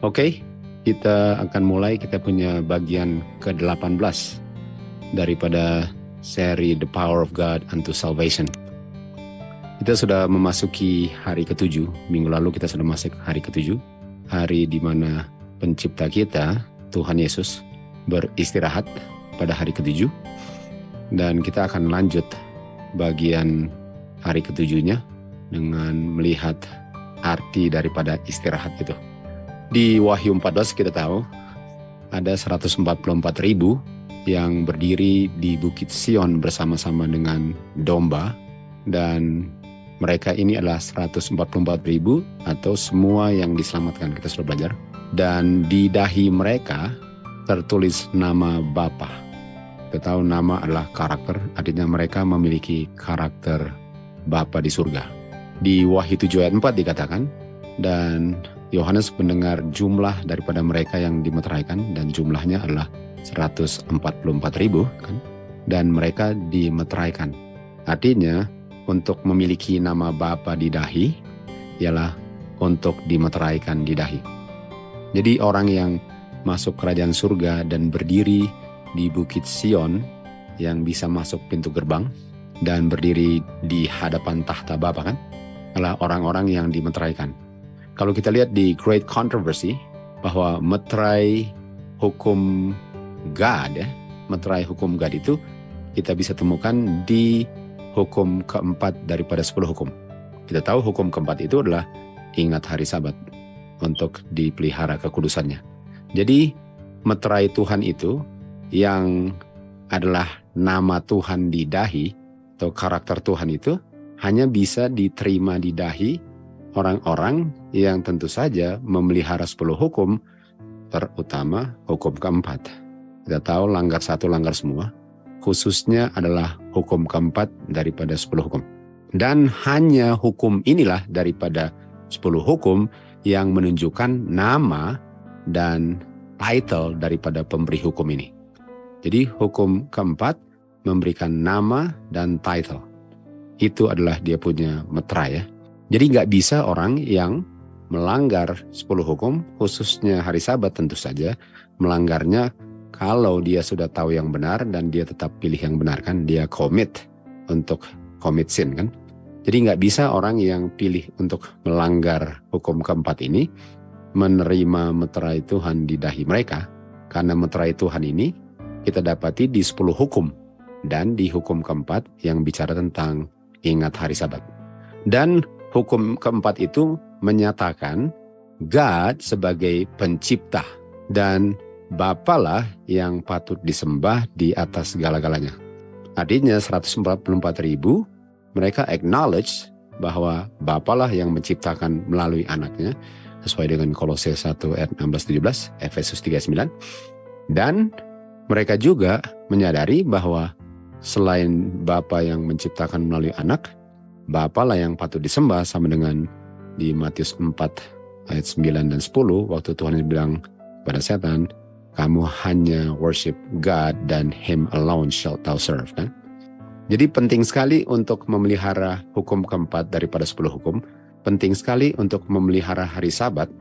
Oke, kita akan mulai. Kita punya bagian ke-18 daripada seri The Power of God unto Salvation. Kita sudah memasuki hari ke-7. Minggu lalu kita sudah masuk hari ke-7. Hari di mana pencipta kita, Tuhan Yesus, beristirahat pada hari ke-7. Dan kita akan lanjut bagian hari ke-7-nya dengan melihat arti daripada istirahat itu. Di Wahyu 14 kita tahu ada 144.000 yang berdiri di Bukit Sion bersama-sama dengan domba, dan mereka ini adalah 144.000 atau semua yang diselamatkan, kita sudah belajar. Dan di dahi mereka tertulis nama Bapa. Kita tahu nama adalah karakter, artinya mereka memiliki karakter Bapa di surga. Di Wahyu 7 ayat 4 dikatakan, dan Yohanes mendengar jumlah daripada mereka yang dimeteraikan, dan jumlahnya adalah 144.000 kan? Dan mereka dimeteraikan. Artinya untuk memiliki nama Bapa di dahi ialah untuk dimeteraikan di dahi. Jadi orang yang masuk kerajaan surga dan berdiri di Bukit Sion yang bisa masuk pintu gerbang dan berdiri di hadapan tahta Bapa kan, adalah orang-orang yang dimeteraikan. Kalau kita lihat di Great Controversy, bahwa meterai hukum God, meterai hukum God itu kita bisa temukan di hukum keempat daripada 10 hukum. Kita tahu hukum keempat itu adalah ingat hari Sabat untuk dipelihara kekudusannya. Jadi meterai Tuhan itu yang adalah nama Tuhan di dahi atau karakter Tuhan itu hanya bisa diterima di dahi orang-orang yang tentu saja memelihara 10 hukum, terutama hukum keempat. Kita tahu langgar satu langgar semua, khususnya adalah hukum keempat daripada 10 hukum. Dan hanya hukum inilah daripada 10 hukum yang menunjukkan nama dan title daripada pemberi hukum ini. Jadi hukum keempat memberikan nama dan title. Itu adalah dia punya meterai ya. Jadi nggak bisa orang yang melanggar 10 hukum, khususnya hari Sabat tentu saja, melanggarnya kalau dia sudah tahu yang benar dan dia tetap pilih yang benar kan, dia commit untuk commit sin kan. Jadi nggak bisa orang yang pilih untuk melanggar hukum keempat ini menerima meterai Tuhan di dahi mereka, karena meterai Tuhan ini kita dapati di 10 hukum dan di hukum keempat yang bicara tentang ingat hari Sabat. Dan hukum keempat itu menyatakan God sebagai pencipta dan Bapalah yang patut disembah di atas segala-galanya. Artinya 144.000 mereka acknowledge bahwa Bapalah yang menciptakan melalui anaknya sesuai dengan Kolose 1 ayat 16-17, Efesus 3:9. Dan mereka juga menyadari bahwa selain Bapa yang menciptakan melalui anak, Bapa lah yang patut disembah, sama dengan di Matius 4 ayat 9 dan 10 waktu Tuhan bilang pada setan, kamu hanya worship God dan Him alone shalt thou serve kan? Jadi penting sekali untuk memelihara hukum keempat daripada 10 hukum, penting sekali untuk memelihara hari Sabat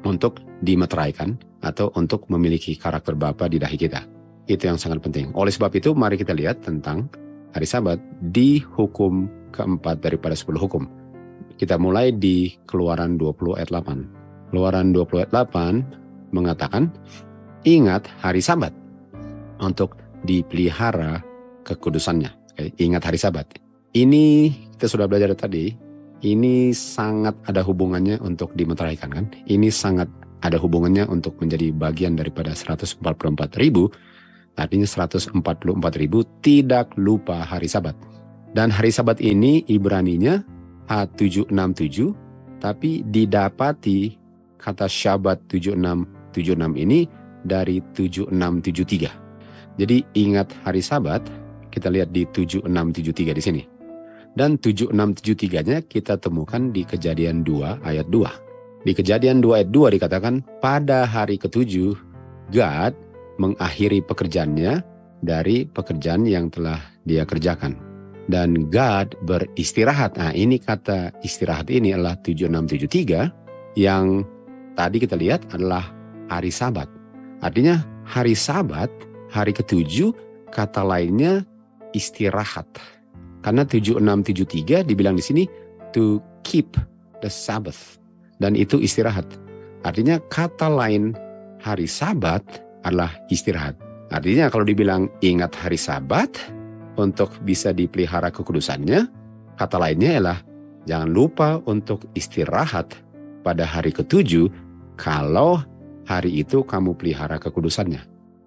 untuk dimeteraikan atau untuk memiliki karakter Bapa di dahi kita. Itu yang sangat penting. Oleh sebab itu mari kita lihat tentang hari Sabat di hukum keempat daripada 10 hukum. Kita mulai di Keluaran 20 ayat 8. Keluaran 20 ayat 8 mengatakan, ingat hari Sabat untuk dipelihara kekudusannya. Ingat hari Sabat. Ini kita sudah belajar tadi, ini sangat ada hubungannya untuk dimeteraikan kan? Ini sangat ada hubungannya untuk menjadi bagian daripada 144.000, artinya 144.000 tidak lupa hari Sabat. Dan hari Sabat ini Ibraninya H767, tapi didapati kata Syabat 7676 ini dari 7673. Jadi ingat hari Sabat, kita lihat di 7673 di sini. Dan 7673-nya kita temukan di Kejadian 2 ayat 2. Di Kejadian 2 ayat 2 dikatakan, pada hari ke-7 God mengakhiri pekerjaannya dari pekerjaan yang telah dia kerjakan. Dan God beristirahat. Nah, ini kata istirahat ini adalah 7673 yang tadi kita lihat adalah hari Sabat. Artinya hari Sabat, hari ke-7, kata lainnya istirahat. Karena 7673 dibilang di sini to keep the Sabbath. Dan itu istirahat. Artinya kata lain hari Sabat adalah istirahat. Artinya kalau dibilang ingat hari Sabat untuk bisa dipelihara kekudusannya, kata lainnya ialah jangan lupa untuk istirahat pada hari ke-7 kalau hari itu kamu pelihara kekudusannya.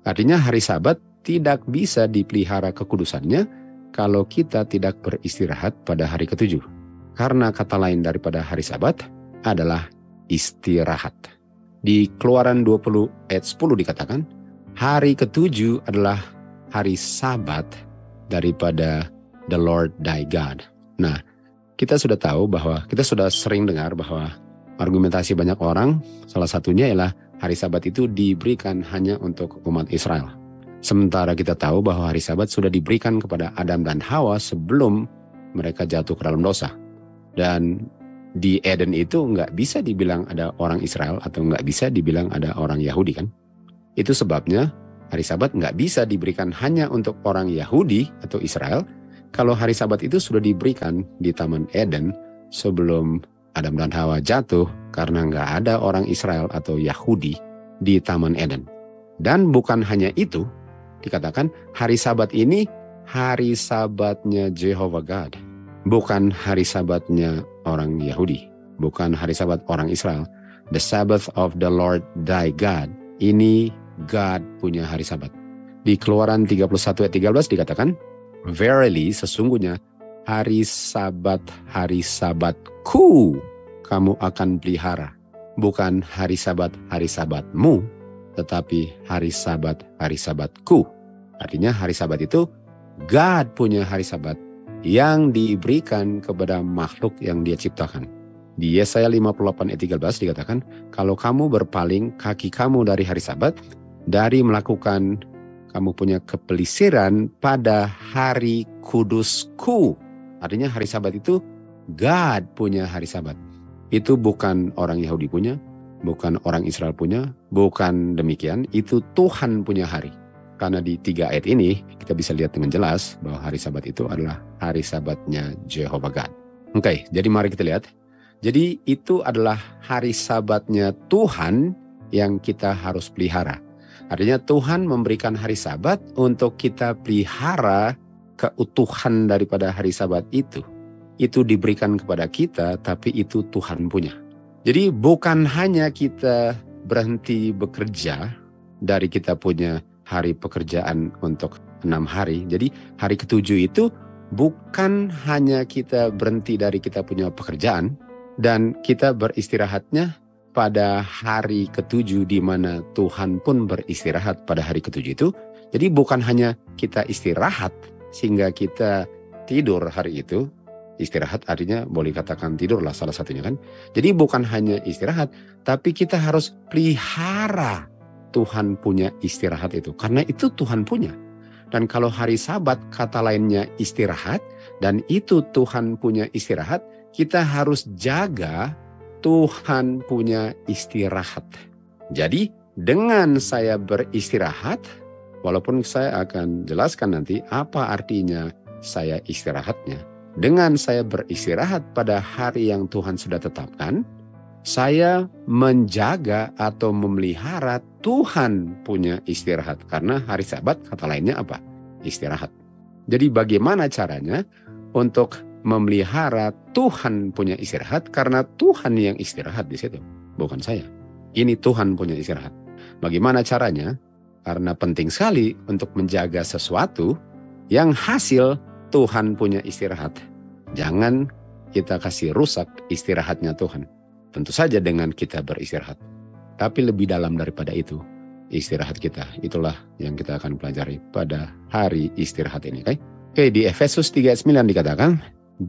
Artinya hari Sabat tidak bisa dipelihara kekudusannya kalau kita tidak beristirahat pada hari ke-7. Karena kata lain daripada hari Sabat adalah istirahat. Di Keluaran 20 ayat 10 dikatakan, hari ke-7 adalah hari Sabat daripada the Lord thy God. Nah, kita sudah tahu bahwa, kita sudah sering dengar bahwa argumentasi banyak orang, salah satunya ialah hari Sabat itu diberikan hanya untuk umat Israel. Sementara kita tahu bahwa hari Sabat sudah diberikan kepada Adam dan Hawa sebelum mereka jatuh ke dalam dosa. Dan di Eden itu nggak bisa dibilang ada orang Israel atau nggak bisa dibilang ada orang Yahudi kan. Itu sebabnya hari Sabat nggak bisa diberikan hanya untuk orang Yahudi atau Israel. Kalau hari Sabat itu sudah diberikan di Taman Eden sebelum Adam dan Hawa jatuh karena nggak ada orang Israel atau Yahudi di Taman Eden. Dan bukan hanya itu, dikatakan hari Sabat ini hari Sabatnya Jehovah God. Bukan hari Sabatnya orang Yahudi. Bukan hari Sabat orang Israel. The Sabbath of the Lord thy God. Ini God punya hari Sabat. Di Keluaran 31 ayat 13 dikatakan, verily sesungguhnya hari Sabatku kamu akan pelihara. Bukan hari Sabatmu, tetapi hari Sabatku. Artinya hari Sabat itu God punya hari Sabat yang diberikan kepada makhluk yang dia ciptakan. Di Yesaya 58 ayat 13 dikatakan, kalau kamu berpaling kaki kamu dari hari Sabat, dari melakukan kamu punya kepelisiran pada hari kudusku. Artinya hari Sabat itu God punya hari Sabat. Itu bukan orang Yahudi punya, bukan orang Israel punya, bukan demikian. Itu Tuhan punya hari. Karena di 3 ayat ini kita bisa lihat dengan jelas bahwa hari Sabat itu adalah hari Sabatnya Jehovah God. Oke, jadi mari kita lihat. Jadi itu adalah hari Sabatnya Tuhan yang kita harus pelihara. Artinya Tuhan memberikan hari Sabat untuk kita pelihara keutuhan daripada hari Sabat itu. Itu diberikan kepada kita, tapi itu Tuhan punya. Jadi bukan hanya kita berhenti bekerja dari kita punya hari pekerjaan untuk 6 hari. Jadi hari ke-7 itu bukan hanya kita berhenti dari kita punya pekerjaan dan kita beristirahatnya pada hari ke-7 di mana Tuhan pun beristirahat pada hari ke-7 itu. Jadi bukan hanya kita istirahat sehingga kita tidur hari itu. Istirahat artinya boleh katakan tidur lah salah satunya kan. Jadi bukan hanya istirahat, tapi kita harus pelihara Tuhan punya istirahat itu. Karena itu Tuhan punya. Dan kalau hari Sabat kata lainnya istirahat, dan itu Tuhan punya istirahat, kita harus jaga Tuhan punya istirahat. Jadi dengan saya beristirahat, walaupun saya akan jelaskan nanti apa artinya saya istirahatnya. Dengan saya beristirahat pada hari yang Tuhan sudah tetapkan, saya menjaga atau memelihara Tuhan punya istirahat. Karena hari Sabat kata lainnya apa? Istirahat. Jadi bagaimana caranya untuk memelihara Tuhan punya istirahat? Karena Tuhan yang istirahat di situ, bukan saya. Ini Tuhan punya istirahat. Bagaimana caranya? Karena penting sekali untuk menjaga sesuatu yang hasil Tuhan punya istirahat. Jangan kita kasih rusak istirahatnya Tuhan. Tentu saja dengan kita beristirahat. Tapi lebih dalam daripada itu, istirahat kita. Itulah yang kita akan pelajari pada hari istirahat ini. Oke, di Efesus 3 ayat 9 dikatakan,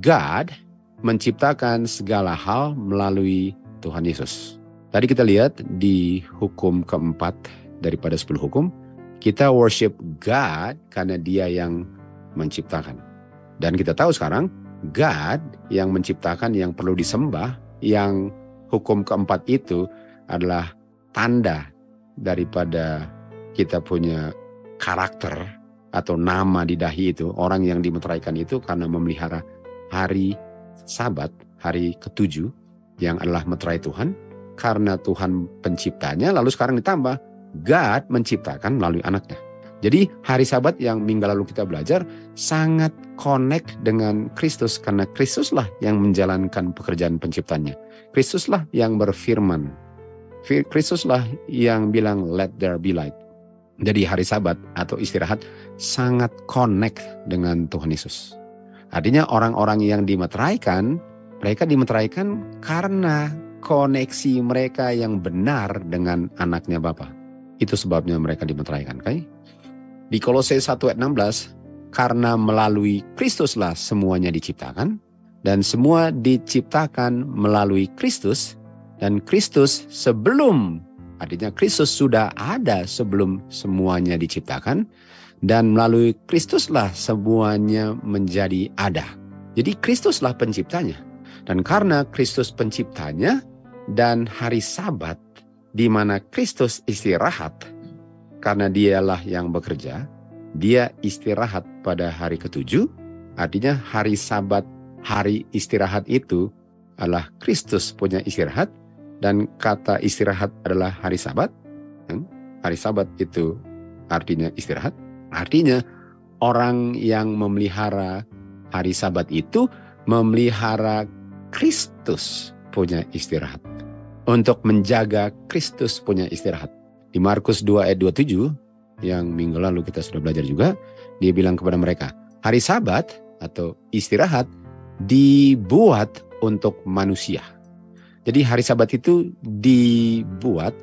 God menciptakan segala hal melalui Tuhan Yesus. Tadi kita lihat di hukum keempat daripada 10 hukum, kita worship God karena Dia yang menciptakan. Dan kita tahu sekarang, God yang menciptakan yang perlu disembah, yang hukum keempat itu adalah tanda daripada kita punya karakter atau nama di dahi itu. Orang yang dimeteraikan itu karena memelihara hari Sabat, hari ke-7 yang adalah meterai Tuhan. Karena Tuhan penciptanya, lalu sekarang ditambah God menciptakan melalui anaknya. Jadi hari Sabat yang minggu lalu kita belajar sangat connect dengan Kristus, karena Kristuslah yang menjalankan pekerjaan penciptanya. Kristuslah yang berfirman. Kristuslah yang bilang let there be light. Jadi hari Sabat atau istirahat sangat connect dengan Tuhan Yesus. Artinya orang-orang yang dimeteraikan, mereka dimeteraikan karena koneksi mereka yang benar dengan anaknya Bapa. Itu sebabnya mereka dimeteraikan. Okay? Di Kolose 1 ayat 16, karena melalui Kristuslah semuanya diciptakan, dan semua diciptakan melalui Kristus, dan Kristus sebelum, artinya Kristus sudah ada sebelum semuanya diciptakan, dan melalui Kristuslah semuanya menjadi ada. Jadi Kristuslah penciptanya. Dan karena Kristus penciptanya, dan hari Sabat di mana Kristus istirahat, karena dialah yang bekerja, dia istirahat pada hari ke-7, artinya hari Sabat, hari istirahat itu adalah Kristus punya istirahat, dan kata istirahat adalah hari Sabat. Hari Sabat itu artinya istirahat, artinya orang yang memelihara hari Sabat itu memelihara Kristus punya istirahat. Untuk menjaga Kristus punya istirahat. Di Markus 2 ayat 27, yang minggu lalu kita sudah belajar juga, dia bilang kepada mereka, hari Sabat atau istirahat dibuat untuk manusia. Jadi hari Sabat itu dibuat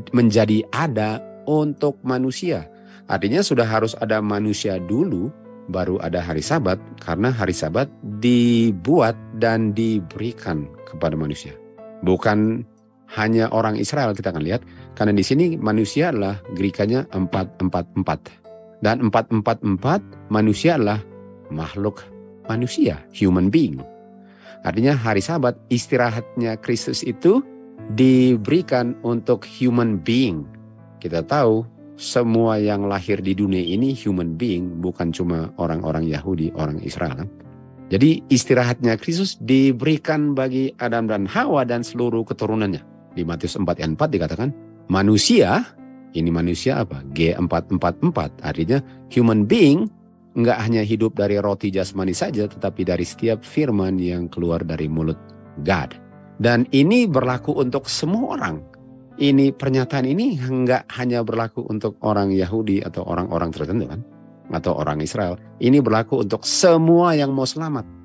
menjadi ada untuk manusia. Artinya sudah harus ada manusia dulu, baru ada hari Sabat, karena hari Sabat dibuat dan diberikan kepada manusia. Bukan hanya orang Israel, kita akan lihat, karena di sini manusia adalah Grikanya 444. Dan 444 manusia adalah makhluk manusia, human being. Artinya hari Sabat istirahatnya Kristus itu diberikan untuk human being. Kita tahu semua yang lahir di dunia ini human being, bukan cuma orang-orang Yahudi, orang Israel. Jadi istirahatnya Kristus diberikan bagi Adam dan Hawa dan seluruh keturunannya. Di Matius 4 ayat 4 dikatakan, manusia, ini manusia apa? G444, artinya human being, enggak hanya hidup dari roti jasmani saja, tetapi dari setiap firman yang keluar dari mulut God. Dan ini berlaku untuk semua orang. Ini pernyataan ini enggak hanya berlaku untuk orang Yahudi atau orang-orang tertentu kan, atau orang Israel. Ini berlaku untuk semua yang mau selamat.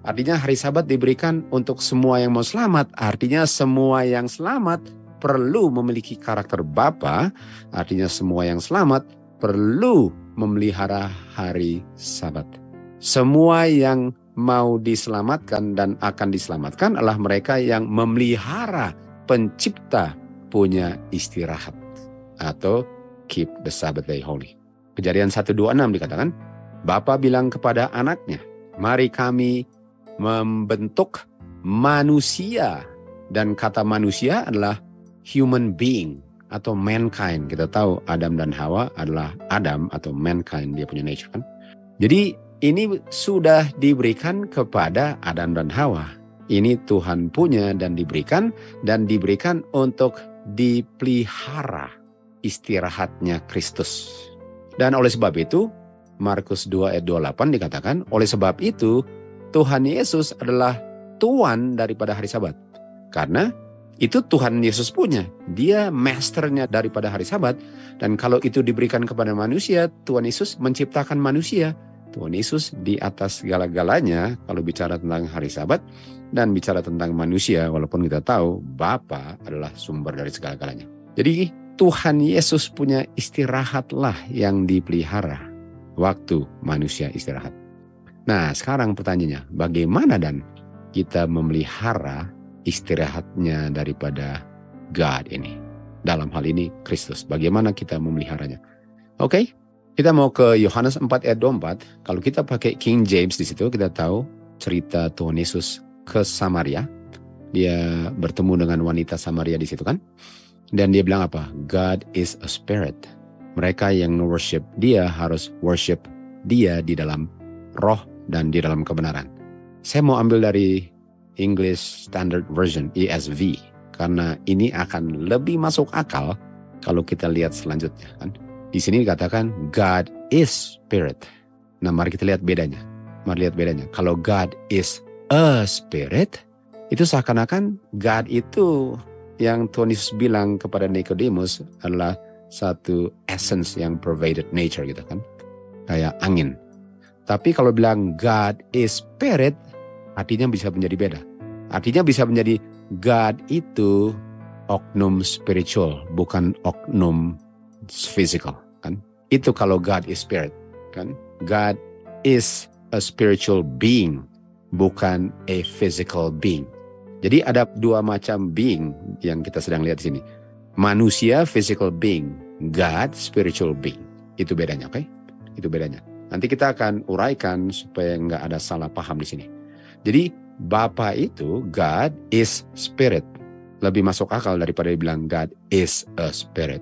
Artinya hari Sabat diberikan untuk semua yang mau selamat. Artinya semua yang selamat perlu memiliki karakter Bapa. Artinya semua yang selamat perlu memelihara hari Sabat. Semua yang mau diselamatkan dan akan diselamatkan adalah mereka yang memelihara pencipta punya istirahat. Atau keep the Sabbath day holy. Kejadian 1:26 dikatakan, Bapa bilang kepada anaknya, mari kami membentuk manusia. Dan kata manusia adalah human being atau mankind. Kita tahu Adam dan Hawa adalah Adam atau mankind, dia punya nature kan. Jadi ini sudah diberikan kepada Adam dan Hawa. Ini Tuhan punya dan diberikan untuk dipelihara istirahatnya Kristus. Dan oleh sebab itu Markus 2 ayat 28 dikatakan, oleh sebab itu Tuhan Yesus adalah Tuhan daripada hari Sabat. Karena itu Tuhan Yesus punya. Dia masternya daripada hari Sabat. Dan kalau itu diberikan kepada manusia, Tuhan Yesus menciptakan manusia. Tuhan Yesus di atas segala-galanya kalau bicara tentang hari Sabat dan bicara tentang manusia, walaupun kita tahu Bapa adalah sumber dari segala-galanya. Jadi Tuhan Yesus punya istirahatlah yang dipelihara waktu manusia istirahat. Nah, sekarang pertanyaannya, bagaimana dan kita memelihara istirahatnya daripada God ini? Dalam hal ini Kristus, bagaimana kita memeliharanya? Oke, kita mau ke Yohanes 4 ayat 24. Kalau kita pakai King James di situ, kita tahu cerita Tuhan Yesus ke Samaria. Dia bertemu dengan wanita Samaria di situ kan. Dan dia bilang apa? God is a spirit. Mereka yang worship dia harus worship dia di dalam roh dan di dalam kebenaran. Saya mau ambil dari English Standard Version, ESV. Karena ini akan lebih masuk akal kalau kita lihat selanjutnya. Kan? Di sini dikatakan God is spirit. Nah, mari kita lihat bedanya. Kalau God is a spirit, itu seakan-akan God itu yang Tuhan Yesus bilang kepada Nicodemus adalah satu essence yang pervaded nature gitu kan. Kayak angin. Tapi kalau bilang God is spirit, artinya bisa menjadi beda. Artinya bisa menjadi God itu oknum spiritual, bukan oknum physical kan. Itu kalau God is spirit kan. God is a spiritual being, bukan a physical being. Jadi ada dua macam being yang kita sedang lihat di sini. Manusia physical being, God spiritual being. Itu bedanya, oke? Itu bedanya. Nanti kita akan uraikan supaya nggak ada salah paham di sini. Jadi Bapa itu God is spirit. Lebih masuk akal daripada dibilang God is a spirit.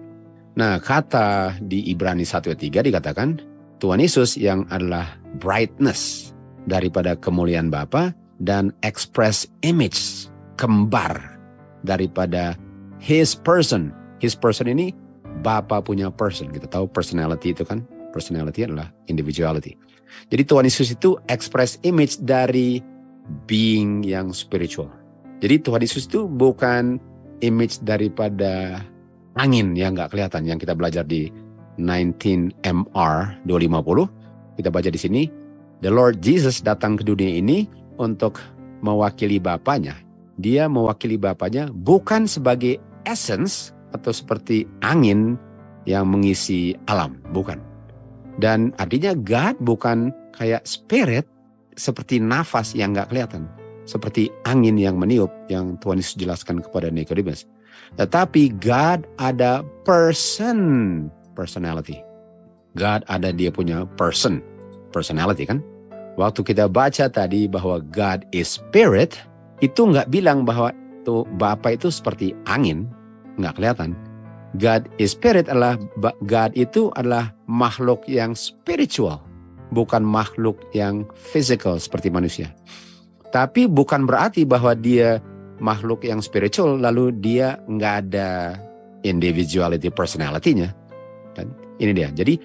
Nah, kata di Ibrani 1:3 dikatakan Tuhan Yesus yang adalah brightness daripada kemuliaan Bapa dan express image, kembar daripada His person. His person ini Bapa punya person. Kita tahu personality itu kan. Personality adalah individuality. Jadi Tuhan Yesus itu express image dari being yang spiritual. Jadi Tuhan Yesus itu bukan image daripada angin yang nggak kelihatan. Yang kita belajar di 19 MR 250. Kita baca di sini. The Lord Jesus datang ke dunia ini untuk mewakili Bapanya. Dia mewakili Bapanya bukan sebagai essence atau seperti angin yang mengisi alam. Bukan. Dan artinya God bukan kayak spirit seperti nafas yang nggak kelihatan. Seperti angin yang meniup yang Tuhan Yesus jelaskan kepada Nicodemus. Tetapi God ada personality. God ada dia punya personality kan. Waktu kita baca tadi bahwa God is spirit, itu nggak bilang bahwa tuh Bapa itu seperti angin, nggak kelihatan. God is spirit adalah God itu adalah makhluk yang spiritual, bukan makhluk yang physical seperti manusia. Tapi bukan berarti bahwa dia makhluk yang spiritual lalu dia nggak ada individuality personality-nya. Dan ini dia. Jadi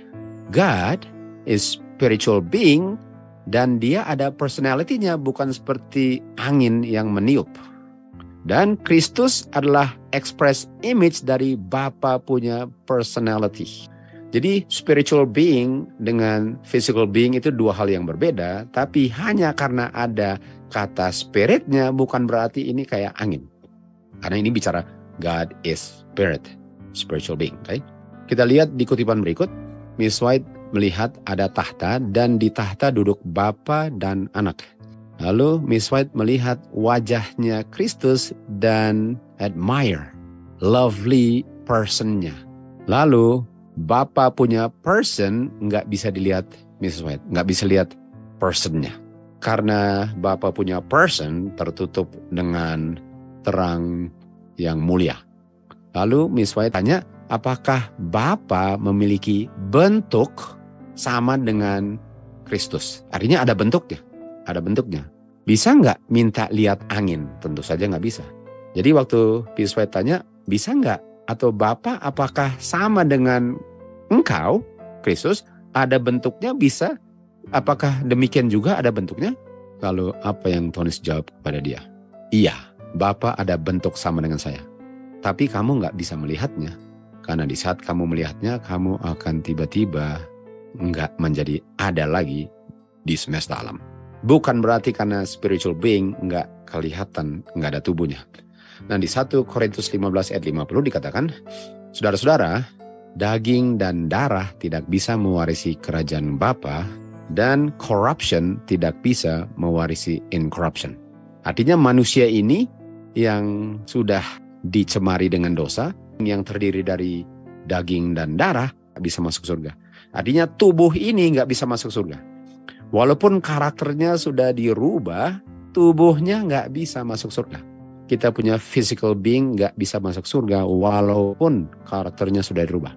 God is spiritual being dan dia ada personality-nya bukan seperti angin yang meniup. Dan Kristus adalah express image dari Bapa punya personality. Jadi spiritual being dengan physical being itu dua hal yang berbeda, tapi hanya karena ada kata spiritnya bukan berarti ini kayak angin. Karena ini bicara God is spirit, spiritual being. Okay? Kita lihat di kutipan berikut, Miss White melihat ada tahta dan di tahta duduk Bapa dan Anak. Lalu Miss White melihat wajahnya Kristus dan admire, lovely personnya. Lalu Bapa punya person nggak bisa dilihat Miss White, nggak bisa lihat personnya. Karena Bapa punya person tertutup dengan terang yang mulia. Lalu Miss White tanya, apakah Bapa memiliki bentuk sama dengan Kristus? Artinya ada bentuknya. Ada bentuknya. Bisa nggak minta lihat angin? Tentu saja nggak bisa. Jadi waktu Miss White tanya, bisa nggak? Atau Bapa apakah sama dengan engkau, Kristus? Ada bentuknya bisa? Apakah demikian juga ada bentuknya? Lalu apa yang Tuhan Yesus jawab kepada dia? Iya, Bapa ada bentuk sama dengan saya. Tapi kamu nggak bisa melihatnya. Karena di saat kamu melihatnya, kamu akan tiba-tiba nggak menjadi ada lagi di semesta alam. Bukan berarti karena spiritual being nggak kelihatan, nggak ada tubuhnya. Nah di 1 Korintus 15 ayat 50 dikatakan, saudara-saudara, daging dan darah tidak bisa mewarisi kerajaan Bapa, dan corruption tidak bisa mewarisi incorruption. Artinya manusia ini yang sudah dicemari dengan dosa, yang terdiri dari daging dan darah, bisa masuk surga. Artinya tubuh ini nggak bisa masuk surga. Walaupun karakternya sudah dirubah, tubuhnya nggak bisa masuk surga. kita punya physical being nggak bisa masuk surga walaupun karakternya sudah dirubah.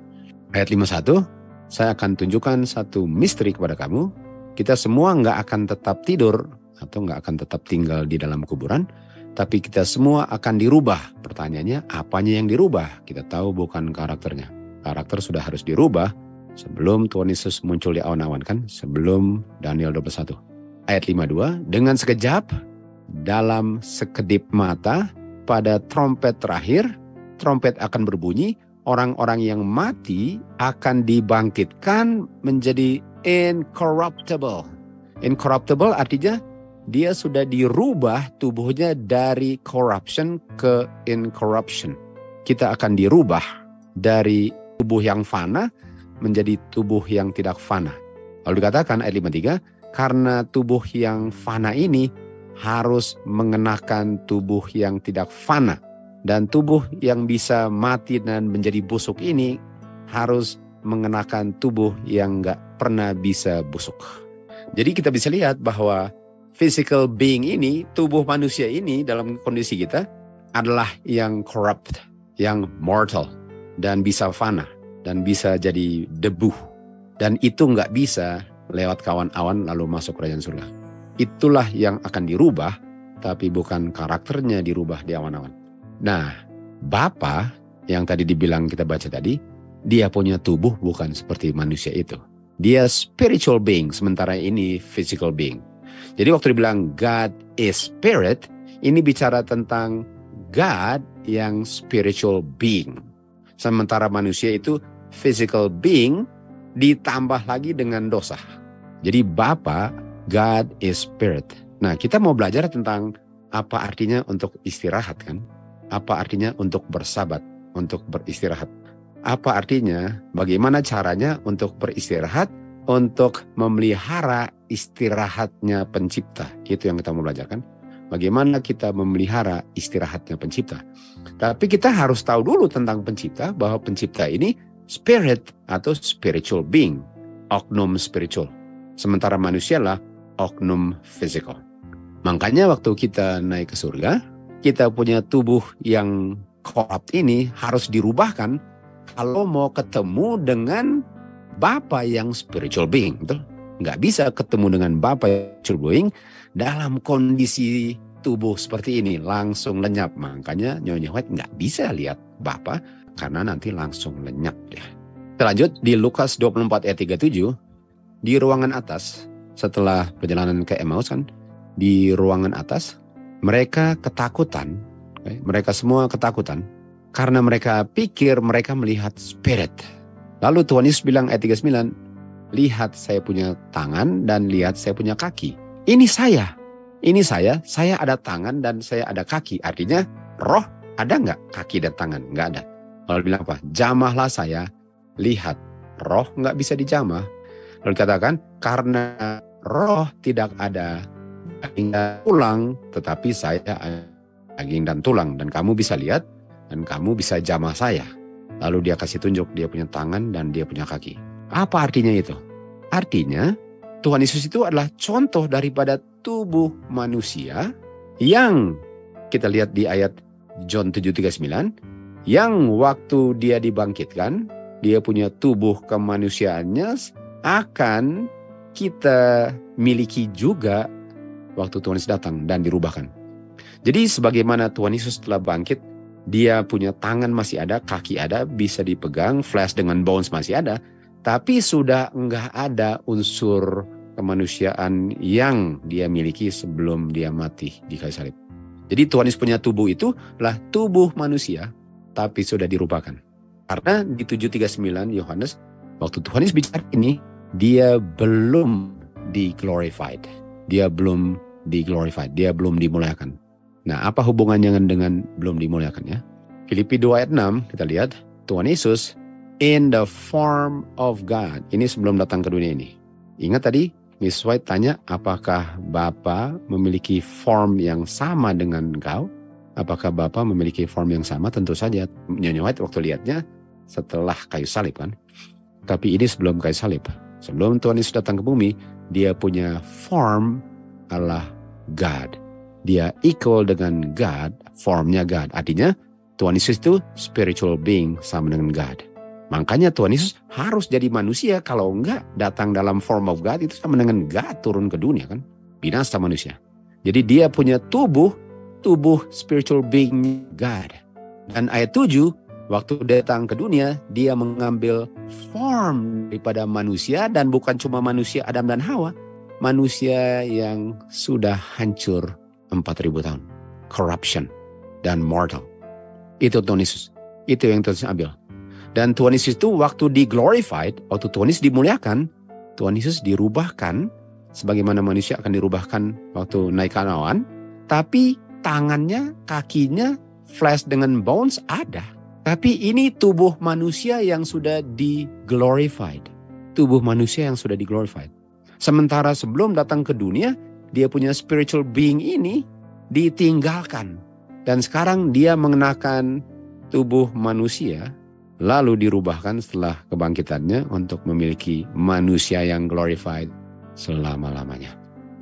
Ayat 51, saya akan tunjukkan satu misteri kepada kamu. Kita semua nggak akan tetap tidur atau nggak akan tetap tinggal di dalam kuburan, tapi kita semua akan dirubah. Pertanyaannya, apanya yang dirubah? Kita tahu bukan karakternya. Karakter sudah harus dirubah sebelum Tuhan Yesus muncul di awan-awan kan, sebelum Daniel 21. Ayat 52, dengan sekejap, dalam sekedip mata, pada trompet terakhir, trompet akan berbunyi, orang-orang yang mati akan dibangkitkan menjadi incorruptible. Incorruptible artinya dia sudah dirubah tubuhnya dari corruption ke incorruption. Kita akan dirubah dari tubuh yang fana menjadi tubuh yang tidak fana. Lalu dikatakan ayat 53, karena tubuh yang fana ini harus mengenakan tubuh yang tidak fana. Dan tubuh yang bisa mati dan menjadi busuk ini harus mengenakan tubuh yang gak pernah bisa busuk. Jadi kita bisa lihat bahwa physical being ini, tubuh manusia ini dalam kondisi kita adalah yang corrupt, yang mortal, dan bisa fana, dan bisa jadi debu. Dan itu gak bisa lewat kawan-awan lalu masuk kerajaan surga. Itulah yang akan dirubah, tapi bukan karakternya dirubah di awan-awan. Nah, Bapa yang tadi dibilang kita baca tadi, dia punya tubuh bukan seperti manusia itu. Dia spiritual being, sementara ini physical being. Jadi waktu dibilang God is spirit, ini bicara tentang God yang spiritual being. Sementara manusia itu physical being ditambah lagi dengan dosa. Jadi Bapa, God is spirit. Nah, kita mau belajar tentang apa artinya untuk istirahat kan? Apa artinya untuk bersabat, untuk beristirahat? Apa artinya, bagaimana caranya untuk beristirahat, untuk memelihara istirahatnya pencipta? Itu yang kita mau belajar kan? Bagaimana kita memelihara istirahatnya pencipta? Tapi kita harus tahu dulu tentang pencipta, bahwa pencipta ini spirit atau spiritual being, oknum spiritual. Sementara manusia lah oknum physical. Makanya waktu kita naik ke surga, kita punya tubuh yang corrupt ini harus dirubahkan kalau mau ketemu dengan Bapa yang spiritual being. Betul? Nggak bisa ketemu dengan Bapa yang spiritual being dalam kondisi tubuh seperti ini, langsung lenyap. Makanya Nyonya White nggak bisa lihat Bapa karena nanti langsung lenyap dia. Kita lanjut di Lukas 24 ayat 37, di ruangan atas, setelah perjalanan ke Emmaus kan, di ruangan atas, mereka ketakutan, mereka semua ketakutan, karena mereka pikir mereka melihat spirit. Lalu Tuhan Yesus bilang ayat 39, lihat saya punya tangan dan lihat saya punya kaki. Ini saya ada tangan dan saya ada kaki. Artinya roh ada nggak kaki dan tangan? Nggak ada. Lalu bilang apa? Jamahlah saya, lihat roh nggak bisa dijamah. Lalu dikatakan karena roh tidak ada daging dan tulang, tetapi saya ada daging dan tulang, dan kamu bisa lihat dan kamu bisa jamah saya. Lalu dia kasih tunjuk dia punya tangan dan dia punya kaki. Apa artinya itu? Artinya Tuhan Yesus itu adalah contoh daripada tubuh manusia yang kita lihat di ayat John 7:39, yang waktu dia dibangkitkan, dia punya tubuh kemanusiaannya akan kita miliki juga waktu Tuhan Yesus datang dan dirubahkan. Jadi sebagaimana Tuhan Yesus telah bangkit, dia punya tangan masih ada, kaki ada, bisa dipegang, flesh dengan bones masih ada, tapi sudah enggak ada unsur kemanusiaan yang dia miliki sebelum dia mati di kayu salib. Jadi Tuhan Yesus punya tubuh itu adalah tubuh manusia, tapi sudah dirubahkan. Karena di 7:39 Yohanes, waktu Tuhan Yesus bicara ini, dia belum di-glorified. Dia belum di-glorified, dia belum dimuliakan. Nah, apa hubungannya dengan belum dimuliakan ya? Filipi 2 ayat 6, kita lihat, Tuhan Yesus in the form of God. Ini sebelum datang ke dunia ini. Ingat tadi, Miss White tanya, apakah Bapa memiliki form yang sama dengan engkau? Apakah Bapa memiliki form yang sama? Tentu saja. Nyonya White waktu lihatnya setelah kayu salib kan. Tapi ini sebelum kayu salib. Sebelum Tuhan Yesus datang ke bumi, dia punya form Allah God. Dia equal dengan God, formnya God. Artinya Tuhan Yesus itu spiritual being sama dengan God. Makanya Tuhan Yesus harus jadi manusia. Kalau enggak datang dalam form of God itu sama dengan God turun ke dunia kan. Binasa manusia. Jadi dia punya tubuh spiritual being God. Dan ayat 7, waktu datang ke dunia, dia mengambil form daripada manusia dan bukan cuma manusia Adam dan Hawa. Manusia yang sudah hancur 4.000 tahun. Corruption dan mortal. Itu Tuhan Yesus. Itu yang Tuhan Yesus ambil. Dan Tuhan Yesus itu waktu di-glorified, waktu Tuhan Yesus dimuliakan, Tuhan Yesus dirubahkan, sebagaimana manusia akan dirubahkan waktu naik ke awan. Tapi tangannya, kakinya, flesh dengan bones ada. Tapi ini tubuh manusia yang sudah di-glorified. Tubuh manusia yang sudah di-glorified. Sementara sebelum datang ke dunia, dia punya spiritual being ini ditinggalkan. Dan sekarang dia mengenakan tubuh manusia, lalu dirubahkan setelah kebangkitannya untuk memiliki manusia yang glorified selama-lamanya.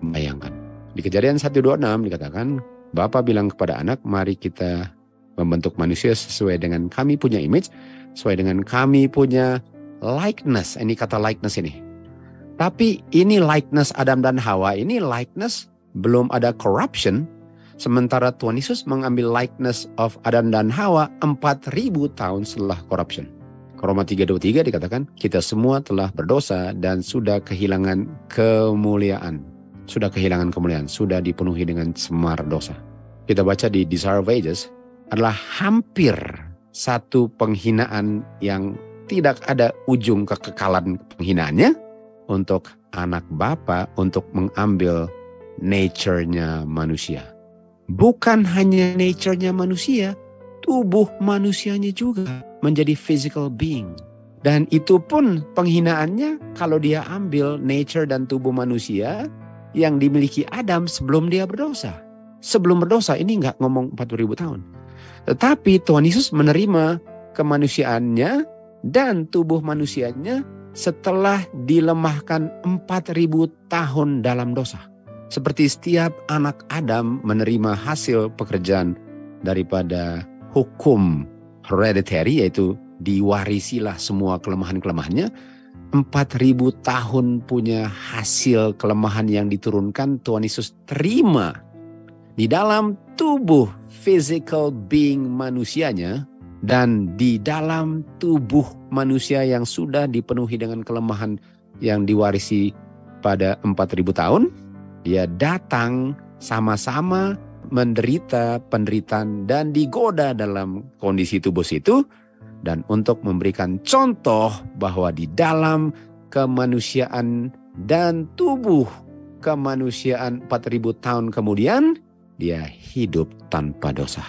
Bayangkan. Di Kejadian 1:26 dikatakan, Bapa bilang kepada anak, mari kita membentuk manusia sesuai dengan kami punya image, sesuai dengan kami punya likeness. Ini kata likeness ini. Tapi ini likeness Adam dan Hawa, ini likeness belum ada corruption. Sementara Tuhan Yesus mengambil likeness of Adam dan Hawa 4.000 tahun setelah corruption. Roma 3:23 dikatakan, kita semua telah berdosa dan sudah kehilangan kemuliaan. Sudah kehilangan kemuliaan, sudah dipenuhi dengan semar dosa. Kita baca di Desire of Ages, adalah hampir satu penghinaan yang tidak ada ujung kekekalan penghinaannya untuk anak Bapa untuk mengambil nature-nya manusia. Bukan hanya nature-nya manusia, tubuh manusianya juga menjadi physical being. Dan itu pun penghinaannya kalau dia ambil nature dan tubuh manusia yang dimiliki Adam sebelum dia berdosa. Sebelum berdosa ini nggak ngomong 4.000 tahun. Tetapi Tuhan Yesus menerima kemanusiaannya dan tubuh manusianya setelah dilemahkan 4.000 tahun dalam dosa. Seperti setiap anak Adam menerima hasil pekerjaan daripada hukum hereditary, yaitu diwarisilah semua kelemahan-kelemahannya. 4.000 tahun punya hasil kelemahan yang diturunkan Tuhan Yesus terima di dalam tubuh physical being manusianya dan di dalam tubuh manusia yang sudah dipenuhi dengan kelemahan yang diwarisi pada 4.000 tahun. Dia datang sama-sama menderita penderitaan dan digoda dalam kondisi tubuh itu. Dan untuk memberikan contoh bahwa di dalam kemanusiaan dan tubuh kemanusiaan 4.000 tahun kemudian, dia hidup tanpa dosa.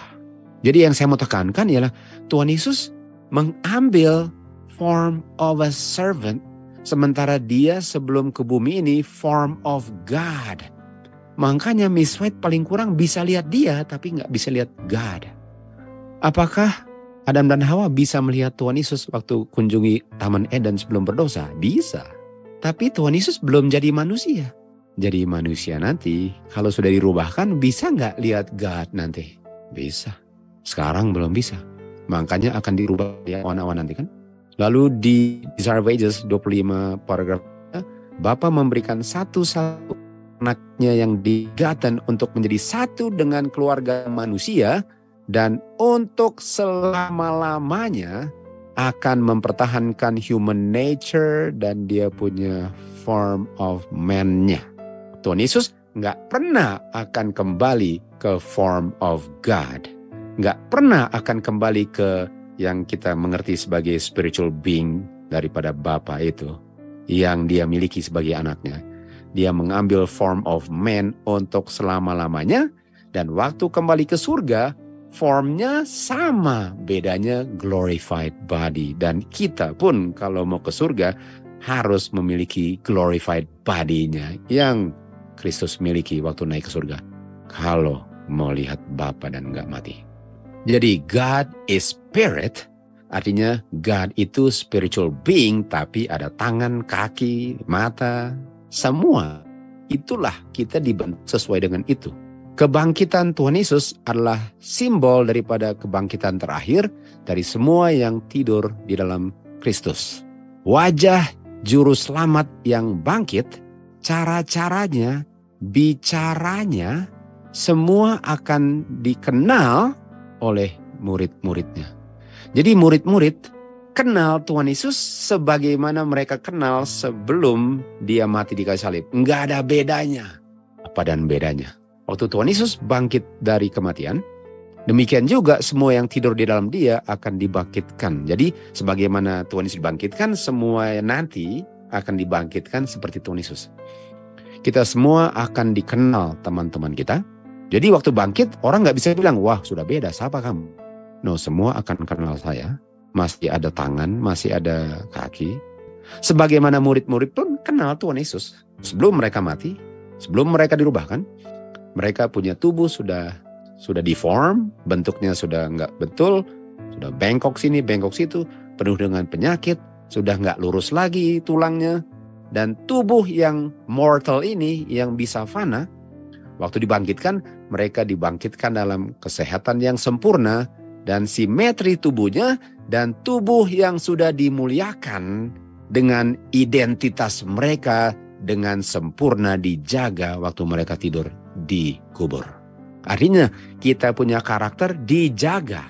Jadi yang saya mau tekankan ialah Tuhan Yesus mengambil form of a servant, sementara dia sebelum ke bumi ini form of God. Makanya Miss White paling kurang bisa lihat dia, tapi nggak bisa lihat God. Apakah Adam dan Hawa bisa melihat Tuhan Yesus waktu kunjungi Taman Eden sebelum berdosa? Bisa. Tapi Tuhan Yesus belum jadi manusia. Jadi manusia nanti, kalau sudah dirubahkan, bisa nggak lihat God nanti? Bisa. Sekarang belum bisa. Makanya akan dirubah di awan-awan nanti kan. Lalu di Desire of Ages 25 paragraf, Bapa memberikan satu-satu anaknya yang digaten untuk menjadi satu dengan keluarga manusia, dan untuk selama-lamanya akan mempertahankan human nature dan dia punya form of man-nya. Tuhan Yesus nggak pernah akan kembali ke form of God. Nggak pernah akan kembali ke yang kita mengerti sebagai spiritual being daripada Bapa itu, yang dia miliki sebagai anaknya. Dia mengambil form of man untuk selama-lamanya, dan waktu kembali ke surga, formnya sama, bedanya glorified body. Dan kita pun kalau mau ke surga harus memiliki glorified body-nya yang Kristus miliki waktu naik ke surga. Kalau mau lihat Bapa dan nggak mati. Jadi God is spirit, artinya God itu spiritual being, tapi ada tangan, kaki, mata, semua. Itulah kita dibentuk sesuai dengan itu. Kebangkitan Tuhan Yesus adalah simbol daripada kebangkitan terakhir dari semua yang tidur di dalam Kristus. Wajah juru selamat yang bangkit, cara-caranya, bicaranya, semua akan dikenal oleh murid-muridnya. Jadi murid-murid kenal Tuhan Yesus sebagaimana mereka kenal sebelum dia mati di kayu salib. Enggak ada bedanya. Apa dan bedanya? Waktu Tuhan Yesus bangkit dari kematian, demikian juga semua yang tidur di dalam dia akan dibangkitkan. Jadi sebagaimana Tuhan Yesus dibangkitkan, semua nanti akan dibangkitkan seperti Tuhan Yesus. Kita semua akan dikenal teman-teman kita. Jadi waktu bangkit, orang gak bisa bilang, wah sudah beda, siapa kamu? No, semua akan kenal saya. Masih ada tangan, masih ada kaki. Sebagaimana murid-murid pun kenal Tuhan Yesus. Sebelum mereka mati, sebelum mereka dirubahkan, mereka punya tubuh sudah deform, bentuknya sudah nggak betul, sudah bengkok sini, bengkok situ, penuh dengan penyakit, sudah nggak lurus lagi tulangnya. Dan tubuh yang mortal ini, yang bisa fana, waktu dibangkitkan, mereka dibangkitkan dalam kesehatan yang sempurna, dan simetri tubuhnya, dan tubuh yang sudah dimuliakan dengan identitas mereka dengan sempurna dijaga waktu mereka tidur di kubur. Artinya kita punya karakter dijaga.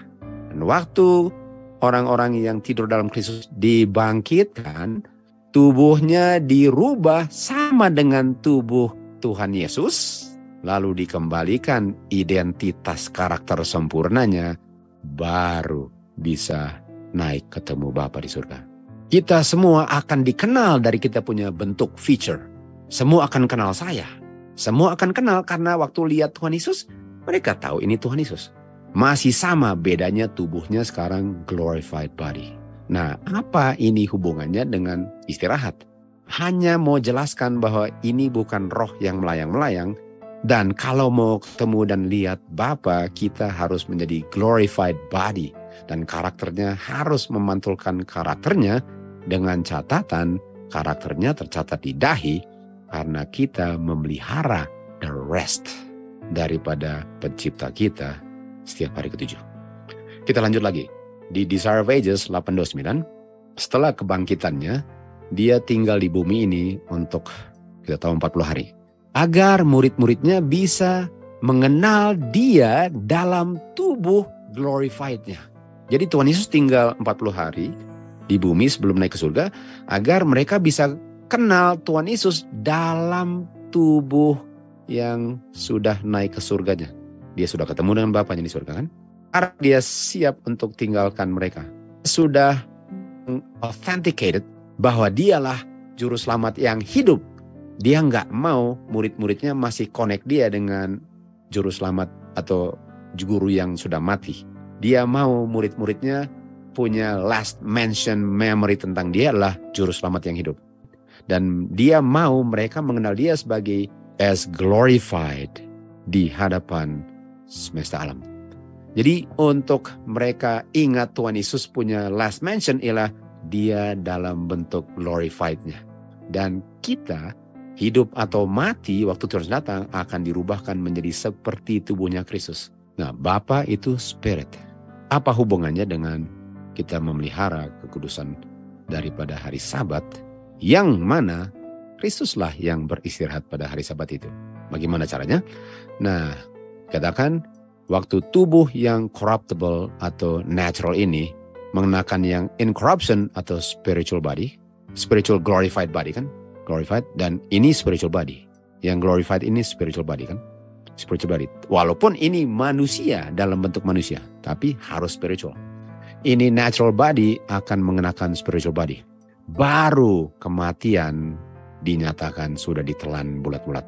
Dan waktu orang-orang yang tidur dalam Kristus dibangkitkan, tubuhnya dirubah sama dengan tubuh Tuhan Yesus, lalu dikembalikan identitas karakter sempurnanya, baru bisa naik ketemu Bapa di surga. Kita semua akan dikenal dari kita punya bentuk feature. Semua akan kenal saya. Semua akan kenal karena waktu lihat Tuhan Yesus, mereka tahu ini Tuhan Yesus. Masih sama, bedanya tubuhnya sekarang glorified body. Nah, apa ini hubungannya dengan istirahat? Hanya mau jelaskan bahwa ini bukan roh yang melayang-melayang. Dan kalau mau ketemu dan lihat Bapa, kita harus menjadi glorified body. Dan karakternya harus memantulkan karakternya dengan catatan karakternya tercatat di dahi karena kita memelihara the rest daripada pencipta kita setiap hari ke-7. Kita lanjut lagi. Di Desire of Ages 829, setelah kebangkitannya, dia tinggal di bumi ini untuk kita tahu 40 hari. Agar murid-muridnya bisa mengenal dia dalam tubuh glorified-nya. Jadi Tuhan Yesus tinggal 40 hari di bumi sebelum naik ke surga, agar mereka bisa kenal Tuhan Yesus dalam tubuh yang sudah naik ke surganya. Dia sudah ketemu dengan Bapanya di surga kan? Karena dia siap untuk tinggalkan mereka. Sudah authenticated bahwa dialah juru selamat yang hidup. Dia nggak mau murid-muridnya masih connect dia dengan juru selamat atau guru yang sudah mati. Dia mau murid-muridnya punya last mention memory tentang dia adalah juru selamat yang hidup. Dan dia mau mereka mengenal dia sebagai as glorified di hadapan semesta alam. Jadi untuk mereka ingat Tuhan Yesus punya last mention ialah dia dalam bentuk glorified-nya. Dan kita hidup atau mati waktu Tuhan datang akan dirubahkan menjadi seperti tubuhnya Kristus. Nah, Bapa itu spirit. Apa hubungannya dengan kita memelihara kekudusan daripada hari Sabat, yang mana Kristuslah yang beristirahat pada hari Sabat itu. Bagaimana caranya? Nah, katakan waktu tubuh yang corruptible atau natural ini mengenakan yang incorruption atau spiritual body, spiritual glorified body kan, glorified, dan ini spiritual body. Yang glorified ini spiritual body kan, spiritual body. Walaupun ini manusia dalam bentuk manusia, tapi harus spiritual. Ini natural body akan mengenakan spiritual body. Baru kematian dinyatakan sudah ditelan bulat-bulat.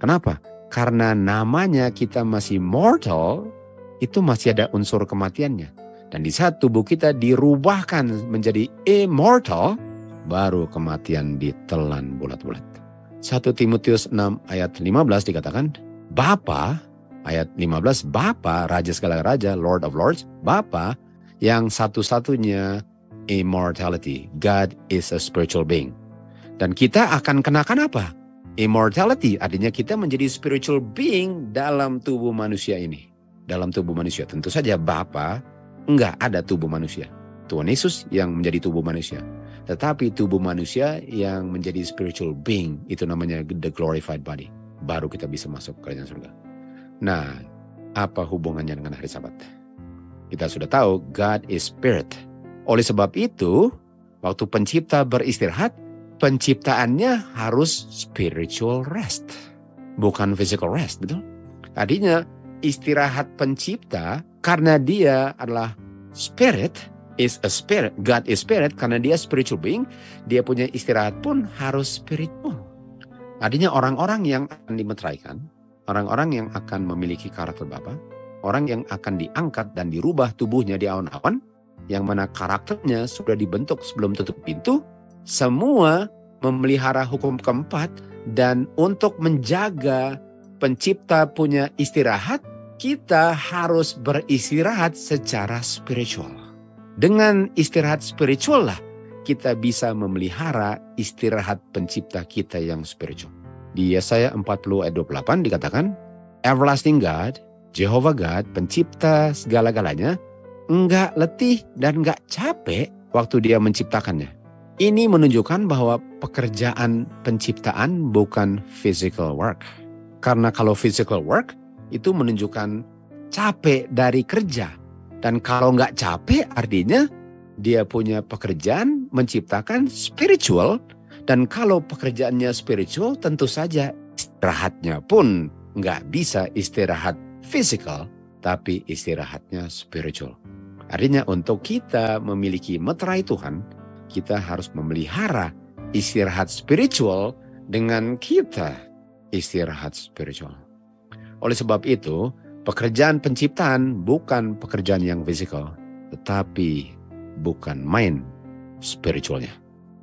Kenapa? Karena namanya kita masih mortal, itu masih ada unsur kematiannya. Dan di saat tubuh kita dirubahkan menjadi immortal, baru kematian ditelan bulat-bulat. 1 Timotius 6 ayat 15 dikatakan, Bapa, ayat 15, Bapa, Raja segala raja, Lord of Lords, Bapa, yang satu-satunya immortality. God is a spiritual being. Dan kita akan kenakan apa? Immortality artinya kita menjadi spiritual being dalam tubuh manusia ini. Dalam tubuh manusia. Tentu saja Bapa enggak ada tubuh manusia. Tuhan Yesus yang menjadi tubuh manusia. Tetapi tubuh manusia yang menjadi spiritual being, itu namanya the glorified body. Baru kita bisa masuk ke kerajaan surga. Nah, apa hubungannya dengan hari Sabat? Kita sudah tahu God is spirit. Oleh sebab itu, waktu pencipta beristirahat, penciptaannya harus spiritual rest. Bukan physical rest, betul? Artinya istirahat pencipta karena dia adalah spirit, is a spirit. God is spirit karena dia spiritual being. Dia punya istirahat pun harus spiritual. Artinya orang-orang yang akan dimeteraikan, orang-orang yang akan memiliki karakter Bapa, orang yang akan diangkat dan dirubah tubuhnya di awan-awan, yang mana karakternya sudah dibentuk sebelum tutup pintu, semua memelihara hukum keempat, dan untuk menjaga pencipta punya istirahat, kita harus beristirahat secara spiritual. Dengan istirahat spiritual lah, kita bisa memelihara istirahat pencipta kita yang spiritual. Di Yesaya 40 ayat 28 dikatakan, Everlasting God, Jehovah God, pencipta segala-galanya, enggak letih dan enggak capek waktu dia menciptakannya. Ini menunjukkan bahwa pekerjaan penciptaan bukan physical work. Karena kalau physical work, itu menunjukkan capek dari kerja. Dan kalau enggak capek, artinya dia punya pekerjaan menciptakan spiritual. Dan kalau pekerjaannya spiritual, tentu saja istirahatnya pun enggak bisa istirahat physical, tapi istirahatnya spiritual. Artinya untuk kita memiliki meterai Tuhan, kita harus memelihara istirahat spiritual dengan kita istirahat spiritual. Oleh sebab itu, pekerjaan penciptaan bukan pekerjaan yang physical, tetapi bukan main spiritualnya.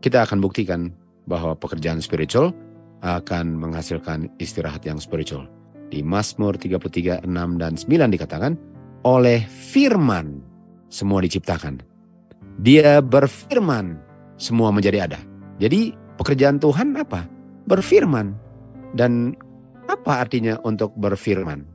Kita akan buktikan bahwa pekerjaan spiritual akan menghasilkan istirahat yang spiritual. Di Mazmur 33, 6 dan 9 dikatakan, oleh firman semua diciptakan. Dia berfirman, semua menjadi ada. Jadi pekerjaan Tuhan apa? Berfirman. Dan apa artinya untuk berfirman?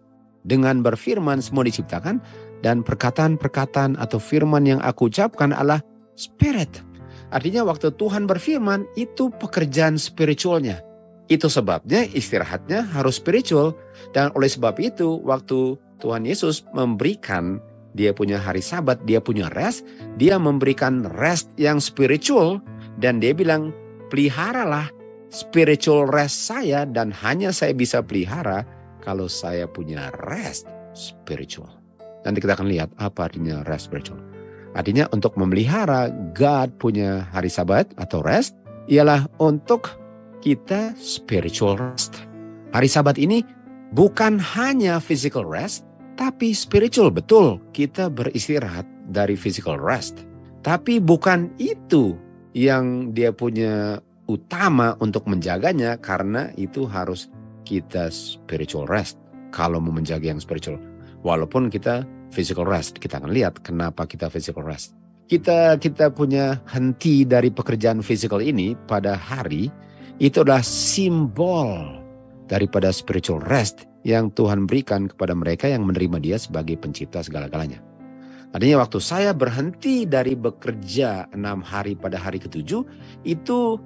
Dengan berfirman semua diciptakan, dan perkataan-perkataan atau firman yang aku ucapkan adalah spirit. Artinya waktu Tuhan berfirman, itu pekerjaan spiritualnya. Itu sebabnya istirahatnya harus spiritual. Dan oleh sebab itu, waktu Tuhan Yesus memberikan dia punya hari Sabat, dia punya rest, dia memberikan rest yang spiritual, dan dia bilang, peliharalah spiritual rest saya, dan hanya saya bisa pelihara kalau saya punya rest spiritual. Nanti kita akan lihat apa artinya rest spiritual. Artinya untuk memelihara God punya hari Sabat atau rest, ialah untuk kita spiritual rest. Hari Sabat ini bukan hanya physical rest, tapi spiritual, betul, kita beristirahat dari physical rest. Tapi bukan itu yang dia punya utama untuk menjaganya, karena itu harus kita spiritual rest. Kalau mau menjaga yang spiritual. Walaupun kita physical rest, kita akan lihat kenapa kita physical rest. Kita punya henti dari pekerjaan physical ini pada hari, itu adalah simbol daripada spiritual rest yang Tuhan berikan kepada mereka yang menerima dia sebagai pencipta segala-galanya. Artinya waktu saya berhenti dari bekerja 6 hari pada hari ke-7, itu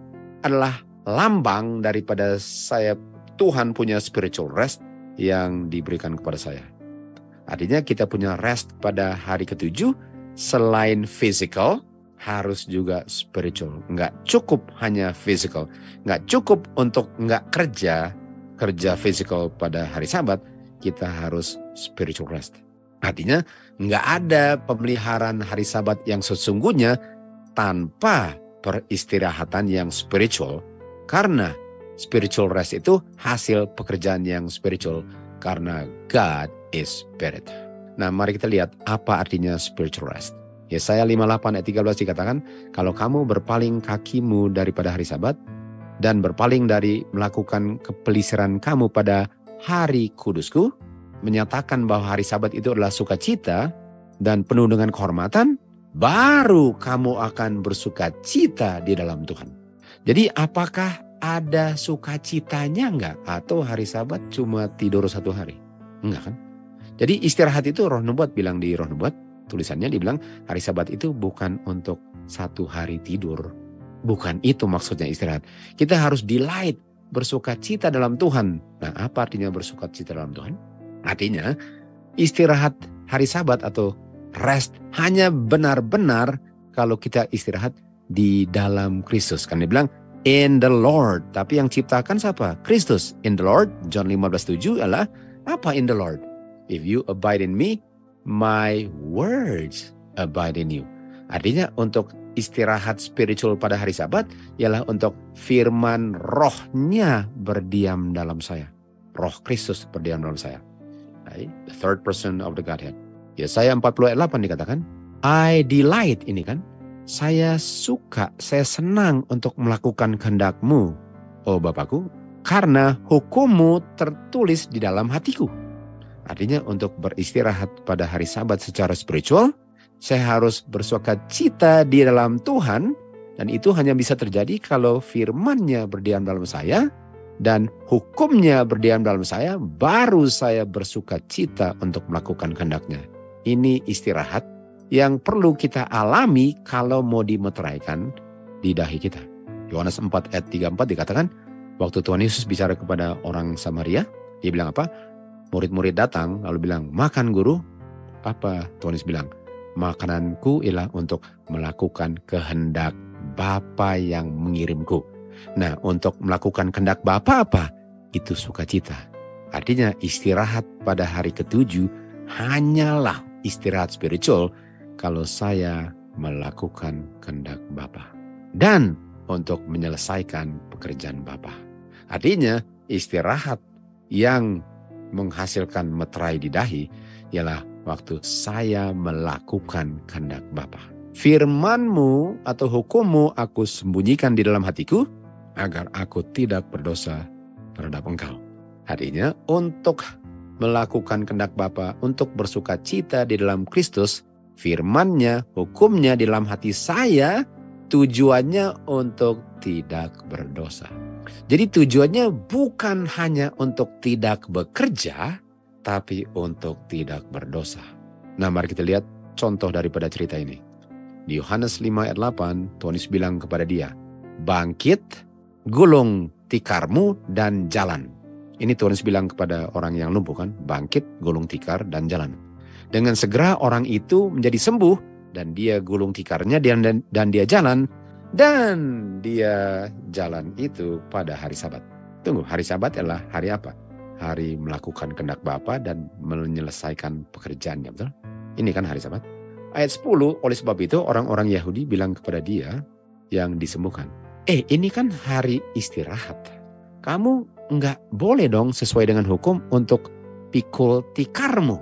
adalah lambang daripada saya, Tuhan punya spiritual rest yang diberikan kepada saya. Artinya kita punya rest pada hari ke-7, selain physical, harus juga spiritual. Nggak cukup hanya physical. Nggak cukup untuk nggak kerja physical pada hari Sabat, kita harus spiritual rest. Artinya nggak ada pemeliharaan hari Sabat yang sesungguhnya tanpa peristirahatan yang spiritual. Karena spiritual rest itu hasil pekerjaan yang spiritual, karena God is spirit. Nah, mari kita lihat apa artinya spiritual rest. Yesaya 58 ayat 13 dikatakan, kalau kamu berpaling kakimu daripada hari Sabat, dan berpaling dari melakukan kepelisiran kamu pada hari kudusku, menyatakan bahwa hari Sabat itu adalah sukacita dan penuh dengan kehormatan, baru kamu akan bersukacita di dalam Tuhan. Jadi apakah ada sukacitanya enggak? Atau hari Sabat cuma tidur 1 hari? Enggak kan? Jadi istirahat itu Roh Nubuat bilang di Roh Nubuat, tulisannya dibilang hari Sabat itu bukan untuk 1 hari tidur. Bukan itu maksudnya istirahat. Kita harus delight, bersukacita dalam Tuhan. Nah, apa artinya bersukacita dalam Tuhan? Artinya istirahat hari Sabat atau rest hanya benar-benar kalau kita istirahat di dalam Kristus. Kan dia bilang in the Lord. Tapi yang ciptakan siapa? Kristus. In the Lord, John 15:7 adalah apa in the Lord? If you abide in me, my words abide in you. Artinya untuk istirahat spiritual pada hari Sabat ialah untuk firman rohnya berdiam dalam saya. Roh Kristus berdiam dalam saya. The third person of the Godhead. Yesaya 40 ayat 8 dikatakan, I delight, ini kan, saya suka, saya senang untuk melakukan kehendak-Mu, oh Bapakku, karena hukum-Mu tertulis di dalam hatiku. Artinya untuk beristirahat pada hari Sabat secara spiritual, saya harus bersukacita di dalam Tuhan, dan itu hanya bisa terjadi kalau firman-Nya berdiam dalam saya, dan hukum-Nya berdiam dalam saya, baru saya bersukacita untuk melakukan kehendak-Nya. Ini istirahat yang perlu kita alami kalau mau dimeteraikan di dahi kita. Yohanes 4 ayat 34 dikatakan, waktu Tuhan Yesus bicara kepada orang Samaria, dia bilang apa? Murid-murid datang lalu bilang, makan guru. Apa Tuhan Yesus bilang? Makananku ialah untuk melakukan kehendak Bapa yang mengirimku. Nah, untuk melakukan kehendak Bapa apa? Itu sukacita. Artinya istirahat pada hari ke-7 hanyalah istirahat spiritual kalau saya melakukan kehendak Bapa dan untuk menyelesaikan pekerjaan Bapa. Artinya istirahat yang menghasilkan meterai di dahi ialah waktu saya melakukan kehendak Bapa. Firman-Mu atau hukum-Mu aku sembunyikan di dalam hatiku agar aku tidak berdosa terhadap Engkau. Artinya untuk melakukan kehendak Bapa, untuk bersukacita di dalam Kristus, firman-Nya, hukum-Nya di dalam hati saya, tujuannya untuk tidak berdosa. Jadi tujuannya bukan hanya untuk tidak bekerja, tapi untuk tidak berdosa. Nah, mari kita lihat contoh daripada cerita ini. Di Yohanes 5 ayat 8, Tuhan Yesus bilang kepada dia, bangkit, gulung tikarmu dan jalan. Ini Tuhan Yesus bilang kepada orang yang lumpuh kan, bangkit, gulung tikar, dan jalan. Dengan segera orang itu menjadi sembuh, dan dia gulung tikarnya dan dia jalan, dan dia jalan itu pada hari Sabat. Tunggu, hari Sabat adalah hari apa? Hari melakukan kehendak Bapa dan menyelesaikan pekerjaannya, betul? Ini kan hari Sabat. Ayat 10, oleh sebab itu orang-orang Yahudi bilang kepada dia yang disembuhkan, ini kan hari istirahat. Kamu nggak boleh dong sesuai dengan hukum untuk pikul tikarmu.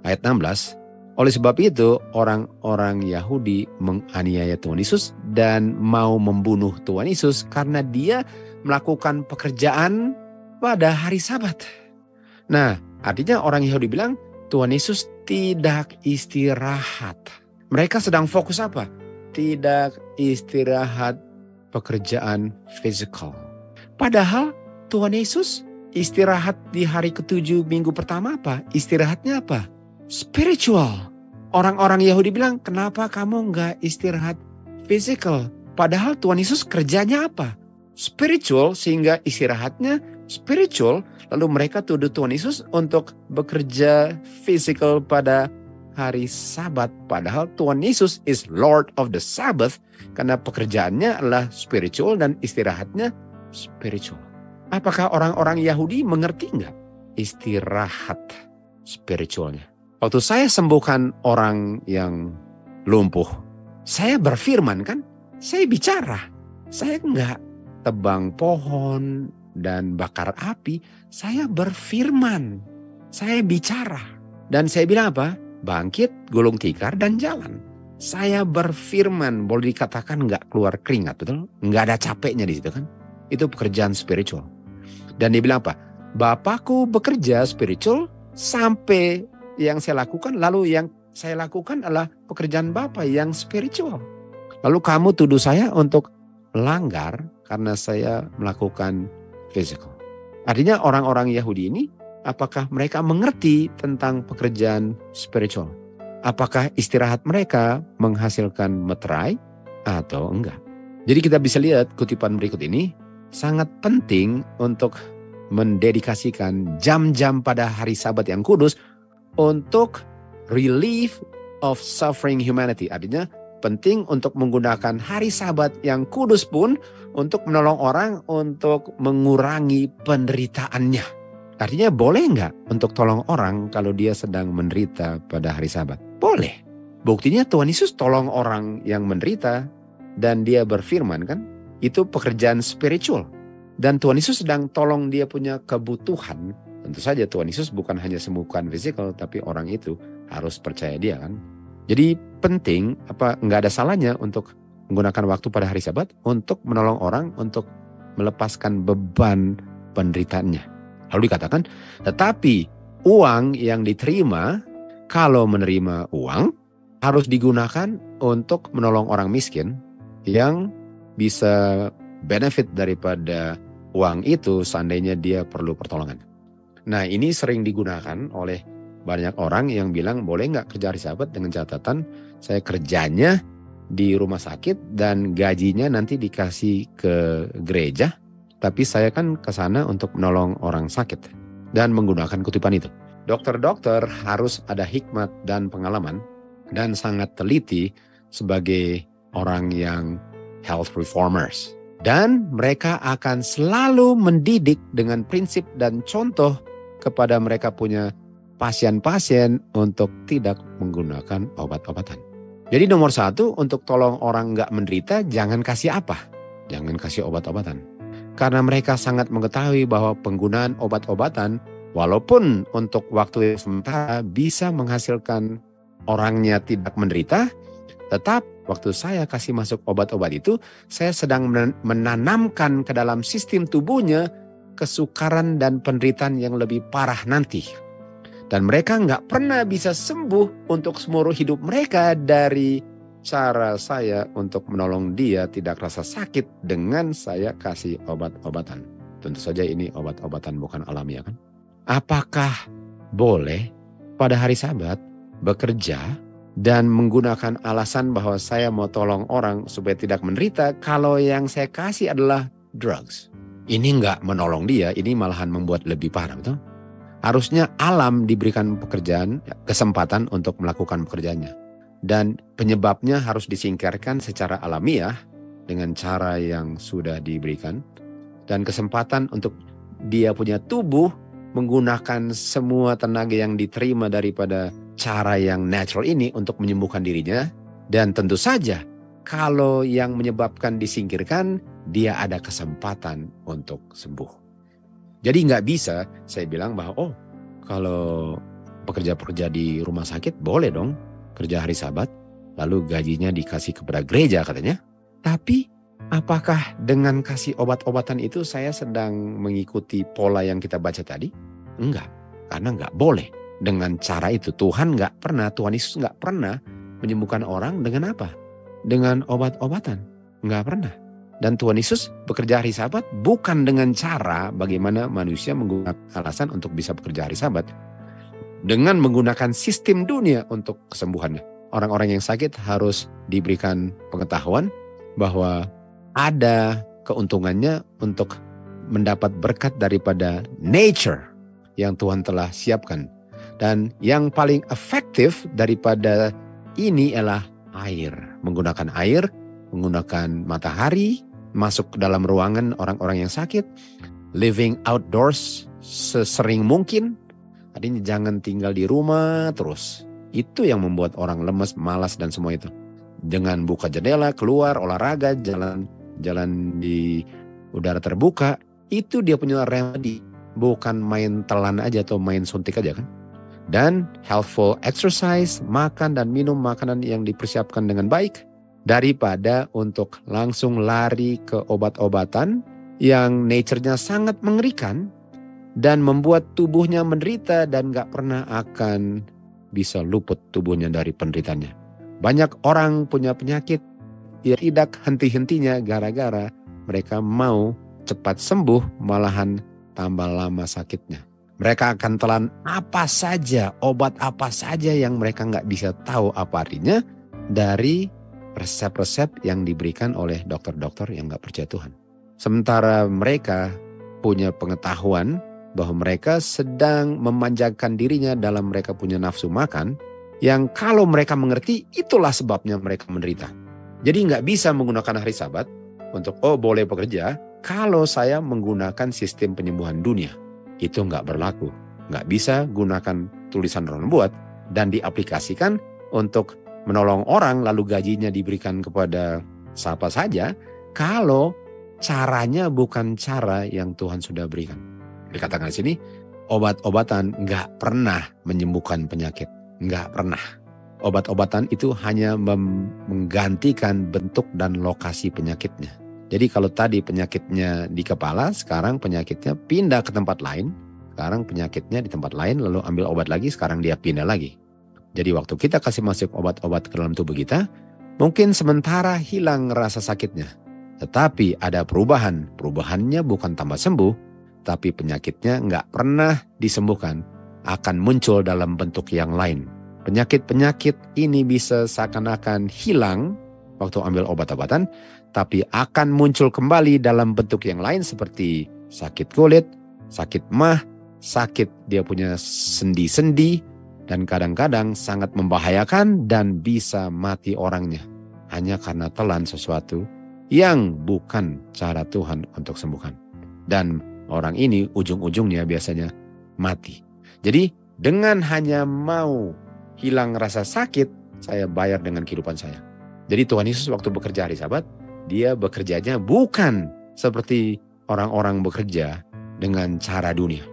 Ayat 16, oleh sebab itu orang-orang Yahudi menganiaya Tuhan Yesus dan mau membunuh Tuhan Yesus karena dia melakukan pekerjaan pada hari Sabat. Nah, artinya orang Yahudi bilang Tuhan Yesus tidak istirahat. Mereka sedang fokus apa? Tidak istirahat pekerjaan fisikal. Padahal Tuhan Yesus istirahat di hari ke-7 minggu pertama apa? Istirahatnya apa? Spiritual. Orang-orang Yahudi bilang, kenapa kamu nggak istirahat physical? Padahal Tuhan Yesus kerjanya apa? Spiritual, sehingga istirahatnya spiritual. Lalu mereka tuduh Tuhan Yesus untuk bekerja physical pada hari Sabat. Padahal Tuhan Yesus is Lord of the Sabbath karena pekerjaannya adalah spiritual dan istirahatnya spiritual. Apakah orang-orang Yahudi mengerti nggak istirahat spiritualnya? Waktu saya sembuhkan orang yang lumpuh, saya berfirman kan? Saya bicara. Saya nggak tebang pohon dan bakar api. Saya berfirman. Saya bicara. Dan saya bilang apa? Bangkit, gulung tikar, dan jalan. Saya berfirman, boleh dikatakan nggak keluar keringat, betul? Nggak ada capeknya di situ kan? Itu pekerjaan spiritual. Dan dia bilang apa? Bapakku bekerja spiritual sampai yang saya lakukan, lalu yang saya lakukan adalah pekerjaan Bapa yang spiritual. Lalu kamu tuduh saya untuk melanggar karena saya melakukan physical. Artinya orang-orang Yahudi ini, apakah mereka mengerti tentang pekerjaan spiritual? Apakah istirahat mereka menghasilkan meterai atau enggak? Jadi kita bisa lihat kutipan berikut ini sangat penting untuk mendedikasikan jam-jam pada hari Sabat yang kudus untuk relief of suffering humanity. Artinya penting untuk menggunakan hari Sabat yang kudus pun untuk menolong orang untuk mengurangi penderitaannya. Artinya boleh nggak untuk tolong orang kalau dia sedang menderita pada hari Sabat? Boleh. Buktinya Tuhan Yesus tolong orang yang menderita dan dia berfirman kan, itu pekerjaan spiritual. Dan Tuhan Yesus sedang tolong dia punya kebutuhan. Tentu saja Tuhan Yesus bukan hanya sembuhkan fisikal, tapi orang itu harus percaya dia kan. Jadi penting, nggak ada salahnya untuk menggunakan waktu pada hari Sabat untuk menolong orang untuk melepaskan beban penderitaannya. Lalu dikatakan, tetapi uang yang diterima, kalau menerima uang, harus digunakan untuk menolong orang miskin yang bisa benefit daripada uang itu seandainya dia perlu pertolongan. Nah, ini sering digunakan oleh banyak orang yang bilang boleh nggak kerja hari Sabat dengan catatan saya kerjanya di rumah sakit dan gajinya nanti dikasih ke gereja, tapi saya kan ke sana untuk menolong orang sakit dan menggunakan kutipan itu. Dokter-dokter harus ada hikmat dan pengalaman dan sangat teliti sebagai orang yang health reformers. Dan mereka akan selalu mendidik dengan prinsip dan contoh kepada mereka punya pasien-pasien untuk tidak menggunakan obat-obatan. Jadi nomor 1 untuk tolong orang nggak menderita, jangan kasih apa? Jangan kasih obat-obatan. Karena mereka sangat mengetahui bahwa penggunaan obat-obatan walaupun untuk waktu yang sementara bisa menghasilkan orangnya tidak menderita, tetap waktu saya kasih masuk obat-obat itu, saya sedang menanamkan ke dalam sistem tubuhnya kesukaran dan penderitaan yang lebih parah nanti. Dan mereka nggak pernah bisa sembuh untuk seumur hidup mereka dari cara saya untuk menolong dia tidak rasa sakit dengan saya kasih obat-obatan. Tentu saja ini obat-obatan bukan alamiah kan. Apakah boleh pada hari Sabat bekerja dan menggunakan alasan bahwa saya mau tolong orang supaya tidak menderita kalau yang saya kasih adalah drugs? Ini nggak menolong dia, ini malahan membuat lebih parah, betul? Harusnya alam diberikan pekerjaan, kesempatan untuk melakukan pekerjaannya. Dan penyebabnya harus disingkirkan secara alamiah dengan cara yang sudah diberikan. Dan kesempatan untuk dia punya tubuh menggunakan semua tenaga yang diterima daripada cara yang natural ini untuk menyembuhkan dirinya. Dan tentu saja kalau yang menyebabkan disingkirkan, dia ada kesempatan untuk sembuh. Jadi nggak bisa saya bilang bahwa kalau pekerja-pekerja di rumah sakit boleh dong kerja hari Sabat, lalu gajinya dikasih kepada gereja katanya. Tapi apakah dengan kasih obat-obatan itu saya sedang mengikuti pola yang kita baca tadi? Enggak, karena nggak boleh. Dengan cara itu Tuhan Yesus nggak pernah menyembuhkan orang dengan apa? Dengan obat-obatan, nggak pernah. Dan Tuhan Yesus bekerja hari Sabat bukan dengan cara bagaimana manusia menggunakan alasan untuk bisa bekerja hari Sabat. Dengan menggunakan sistem dunia untuk kesembuhannya. Orang-orang yang sakit harus diberikan pengetahuan bahwa ada keuntungannya untuk mendapat berkat daripada nature yang Tuhan telah siapkan. Dan yang paling efektif daripada ini adalah air. Menggunakan air, menggunakan matahari, masuk ke dalam ruangan orang-orang yang sakit, living outdoors sesering mungkin. Artinya jangan tinggal di rumah terus. Itu yang membuat orang lemes, malas dan semua itu. Dengan buka jendela, keluar, olahraga, jalan di udara terbuka, itu dia punya remedy. Bukan main telan aja atau main suntik aja kan. Dan healthful exercise, makan dan minum makanan yang dipersiapkan dengan baik. Daripada untuk langsung lari ke obat-obatan yang nature-nya sangat mengerikan dan membuat tubuhnya menderita dan gak pernah akan bisa luput tubuhnya dari penderitaannya. Banyak orang punya penyakit yang tidak henti-hentinya gara-gara mereka mau cepat sembuh, malahan tambah lama sakitnya. Mereka akan telan apa saja, obat apa saja yang mereka nggak bisa tahu apa artinya dari resep-resep yang diberikan oleh dokter-dokter yang nggak percaya Tuhan. Sementara mereka punya pengetahuan bahwa mereka sedang memanjakan dirinya dalam mereka punya nafsu makan, yang kalau mereka mengerti itulah sebabnya mereka menderita. Jadi nggak bisa menggunakan hari Sabat untuk boleh bekerja kalau saya menggunakan sistem penyembuhan dunia. Itu nggak berlaku. Nggak bisa gunakan tulisan orang buat dan diaplikasikan untuk menolong orang lalu gajinya diberikan kepada siapa saja kalau caranya bukan cara yang Tuhan sudah berikan. Dikatakan di sini, obat-obatan nggak pernah menyembuhkan penyakit. Nggak pernah. Obat-obatan itu hanya menggantikan bentuk dan lokasi penyakitnya. Jadi kalau tadi penyakitnya di kepala, sekarang penyakitnya pindah ke tempat lain. Sekarang penyakitnya di tempat lain, lalu ambil obat lagi, sekarang dia pindah lagi. Jadi waktu kita kasih masuk obat-obat ke dalam tubuh kita, mungkin sementara hilang rasa sakitnya. Tetapi ada perubahan. Perubahannya bukan tambah sembuh, tapi penyakitnya nggak pernah disembuhkan. Akan muncul dalam bentuk yang lain. Penyakit-penyakit ini bisa seakan-akan hilang waktu ambil obat-obatan, tapi akan muncul kembali dalam bentuk yang lain seperti sakit kulit, sakit mah, sakit dia punya sendi-sendi, dan kadang-kadang sangat membahayakan dan bisa mati orangnya. Hanya karena telan sesuatu yang bukan cara Tuhan untuk sembuhkan. Dan orang ini ujung-ujungnya biasanya mati. Jadi dengan hanya mau hilang rasa sakit, saya bayar dengan kehidupan saya. Jadi Tuhan Yesus waktu bekerja hari Sabat, dia bekerjanya bukan seperti orang-orang bekerja dengan cara dunia.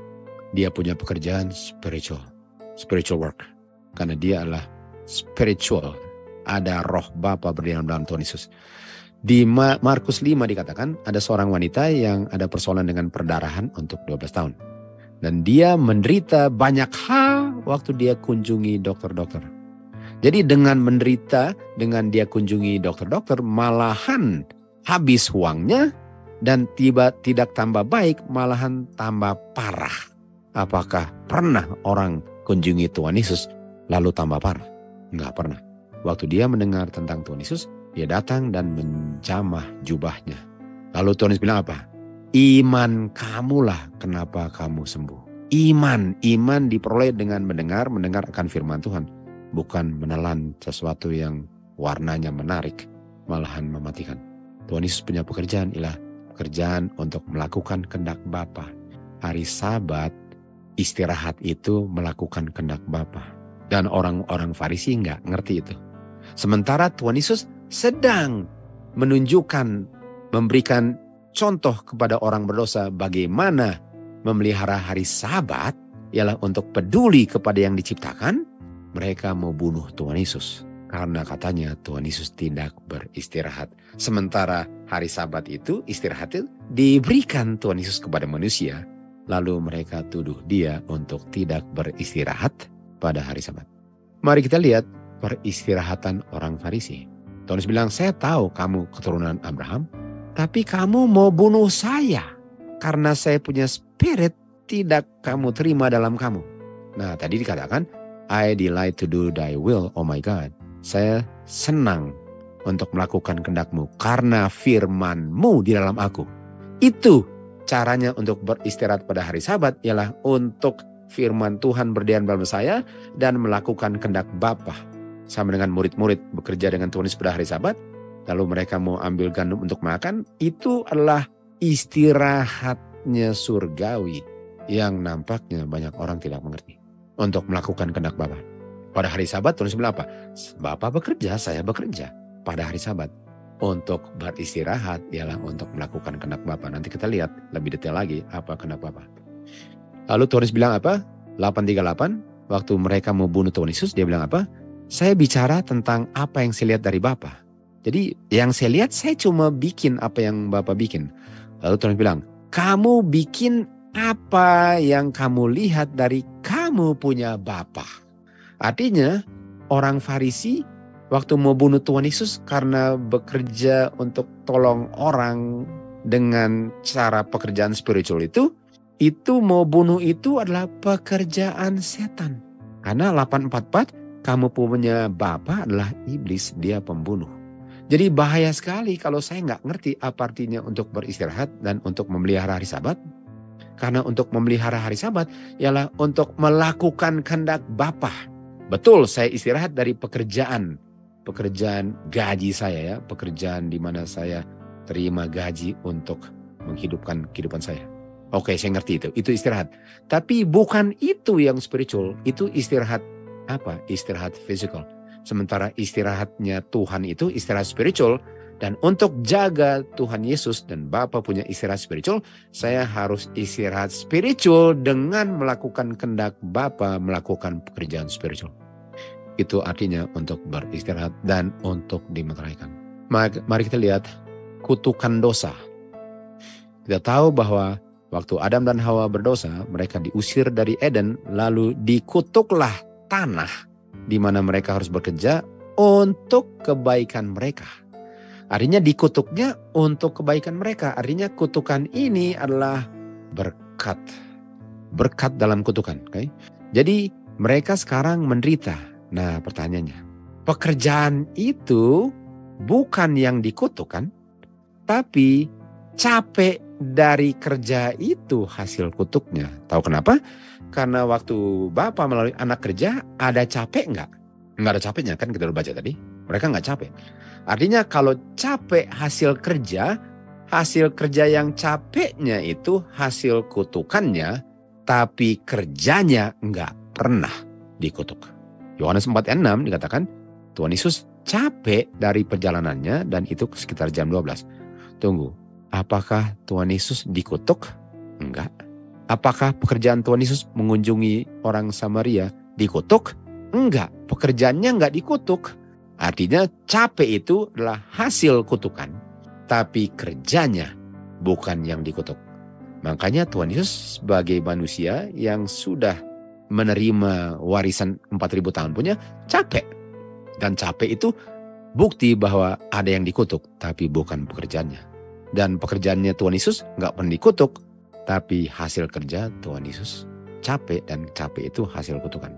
Dia punya pekerjaan spiritual work. Karena dia adalah spiritual. Ada roh Bapa berdiam dalam Tuhan Yesus. Di Markus 5 dikatakan ada seorang wanita yang ada persoalan dengan perdarahan untuk 12 tahun. Dan dia menderita banyak hal waktu dia kunjungi dokter-dokter. Jadi dengan menderita, dengan dia kunjungi dokter-dokter, malahan habis uangnya dan tidak tambah baik, malahan tambah parah. Apakah pernah orang kunjungi Tuhan Yesus lalu tambah parah? Enggak pernah. Waktu dia mendengar tentang Tuhan Yesus, dia datang dan menjamah jubahnya. Lalu Tuhan Yesus bilang apa? Iman kamulah kenapa kamu sembuh. Iman diperoleh dengan mendengar akan firman Tuhan. Bukan menelan sesuatu yang warnanya menarik, malahan mematikan. Tuhan Yesus punya pekerjaan ialah pekerjaan untuk melakukan kehendak Bapa. Hari Sabat, istirahat itu melakukan kehendak Bapa. Dan orang-orang Farisi nggak ngerti itu. Sementara Tuhan Yesus sedang menunjukkan, memberikan contoh kepada orang berdosa bagaimana memelihara hari Sabat ialah untuk peduli kepada yang diciptakan. Mereka mau bunuh Tuhan Yesus karena katanya Tuhan Yesus tidak beristirahat. Sementara hari Sabat itu istirahat itu diberikan Tuhan Yesus kepada manusia. Lalu mereka tuduh dia untuk tidak beristirahat pada hari Sabat. Mari kita lihat peristirahatan orang Farisi. Tuhan Yesus bilang, saya tahu kamu keturunan Abraham, tapi kamu mau bunuh saya. Karena saya punya spirit tidak kamu terima dalam kamu. Nah tadi dikatakan, I delight to do thy will, oh my God. Saya senang untuk melakukan kehendak-Mu karena firman-Mu di dalam aku. Itu caranya untuk beristirahat pada hari Sabat ialah untuk firman Tuhan berdiam dalam saya dan melakukan kehendak Bapa. Sama dengan murid-murid bekerja dengan Tuhan Yesus pada hari Sabat, lalu mereka mau ambil gandum untuk makan, itu adalah istirahatnya surgawi yang nampaknya banyak orang tidak mengerti. Untuk melakukan kehendak Bapa. Pada hari Sabat Tuhan Yesus bilang apa? Bapa bekerja, saya bekerja pada hari Sabat. Untuk beristirahat ialah untuk melakukan kehendak Bapa. Nanti kita lihat lebih detail lagi apa kehendak Bapa. Lalu Tuhan Yesus bilang apa? 8:38, waktu mereka mau bunuh Tuhan Yesus, dia bilang apa? Saya bicara tentang apa yang saya lihat dari Bapa. Jadi yang saya lihat, saya cuma bikin apa yang Bapa bikin. Lalu Tuhan bilang, kamu bikin apa yang kamu lihat dari kamu punya Bapa. Artinya orang Farisi waktu mau bunuh Tuhan Yesus karena bekerja untuk tolong orang dengan cara pekerjaan spiritual itu mau bunuh itu adalah pekerjaan setan. Karena 8:44, kamu punya bapa adalah iblis, dia pembunuh. Jadi bahaya sekali kalau saya nggak ngerti apa artinya untuk beristirahat dan untuk memelihara hari Sabat. Karena untuk memelihara hari Sabat ialah untuk melakukan kehendak Bapa. Betul, saya istirahat dari pekerjaan gaji saya ya, pekerjaan di mana saya terima gaji untuk menghidupkan kehidupan saya. Oke, saya ngerti itu istirahat. Tapi bukan itu yang spiritual, itu istirahat apa? Istirahat physical. Sementara istirahatnya Tuhan itu istirahat spiritual. Dan untuk jaga Tuhan Yesus dan Bapa punya istirahat spiritual, saya harus istirahat spiritual dengan melakukan kehendak Bapa, melakukan pekerjaan spiritual. Itu artinya untuk beristirahat dan untuk dimeteraikan. Mari kita lihat kutukan dosa. Kita tahu bahwa waktu Adam dan Hawa berdosa, mereka diusir dari Eden, lalu dikutuklah tanah di mana mereka harus bekerja untuk kebaikan mereka. Artinya dikutuknya untuk kebaikan mereka. Artinya kutukan ini adalah berkat. Berkat dalam kutukan. Okay? Jadi mereka sekarang menderita. Nah pertanyaannya, pekerjaan itu bukan yang dikutukan, tapi capek dari kerja itu hasil kutuknya. Tahu kenapa? Karena waktu Bapak melalui anak kerja, ada capek nggak? Nggak ada capeknya kan, kita udah baca tadi. Mereka nggak capek. Artinya kalau capek hasil kerja yang capeknya itu hasil kutukannya, tapi kerjanya nggak pernah dikutuk. Yohanes 4:6 dikatakan, Tuhan Yesus capek dari perjalanannya dan itu sekitar jam 12. Tunggu, apakah Tuhan Yesus dikutuk? Enggak. Apakah pekerjaan Tuhan Yesus mengunjungi orang Samaria dikutuk? Enggak, pekerjaannya enggak dikutuk. Artinya capek itu adalah hasil kutukan, tapi kerjanya bukan yang dikutuk. Makanya Tuhan Yesus sebagai manusia yang sudah menerima warisan 4.000 tahun punya capek. Dan capek itu bukti bahwa ada yang dikutuk, tapi bukan pekerjaannya. Dan pekerjaannya Tuhan Yesus enggak pernah dikutuk, tapi hasil kerja Tuhan Yesus capek, dan capek itu hasil kutukan.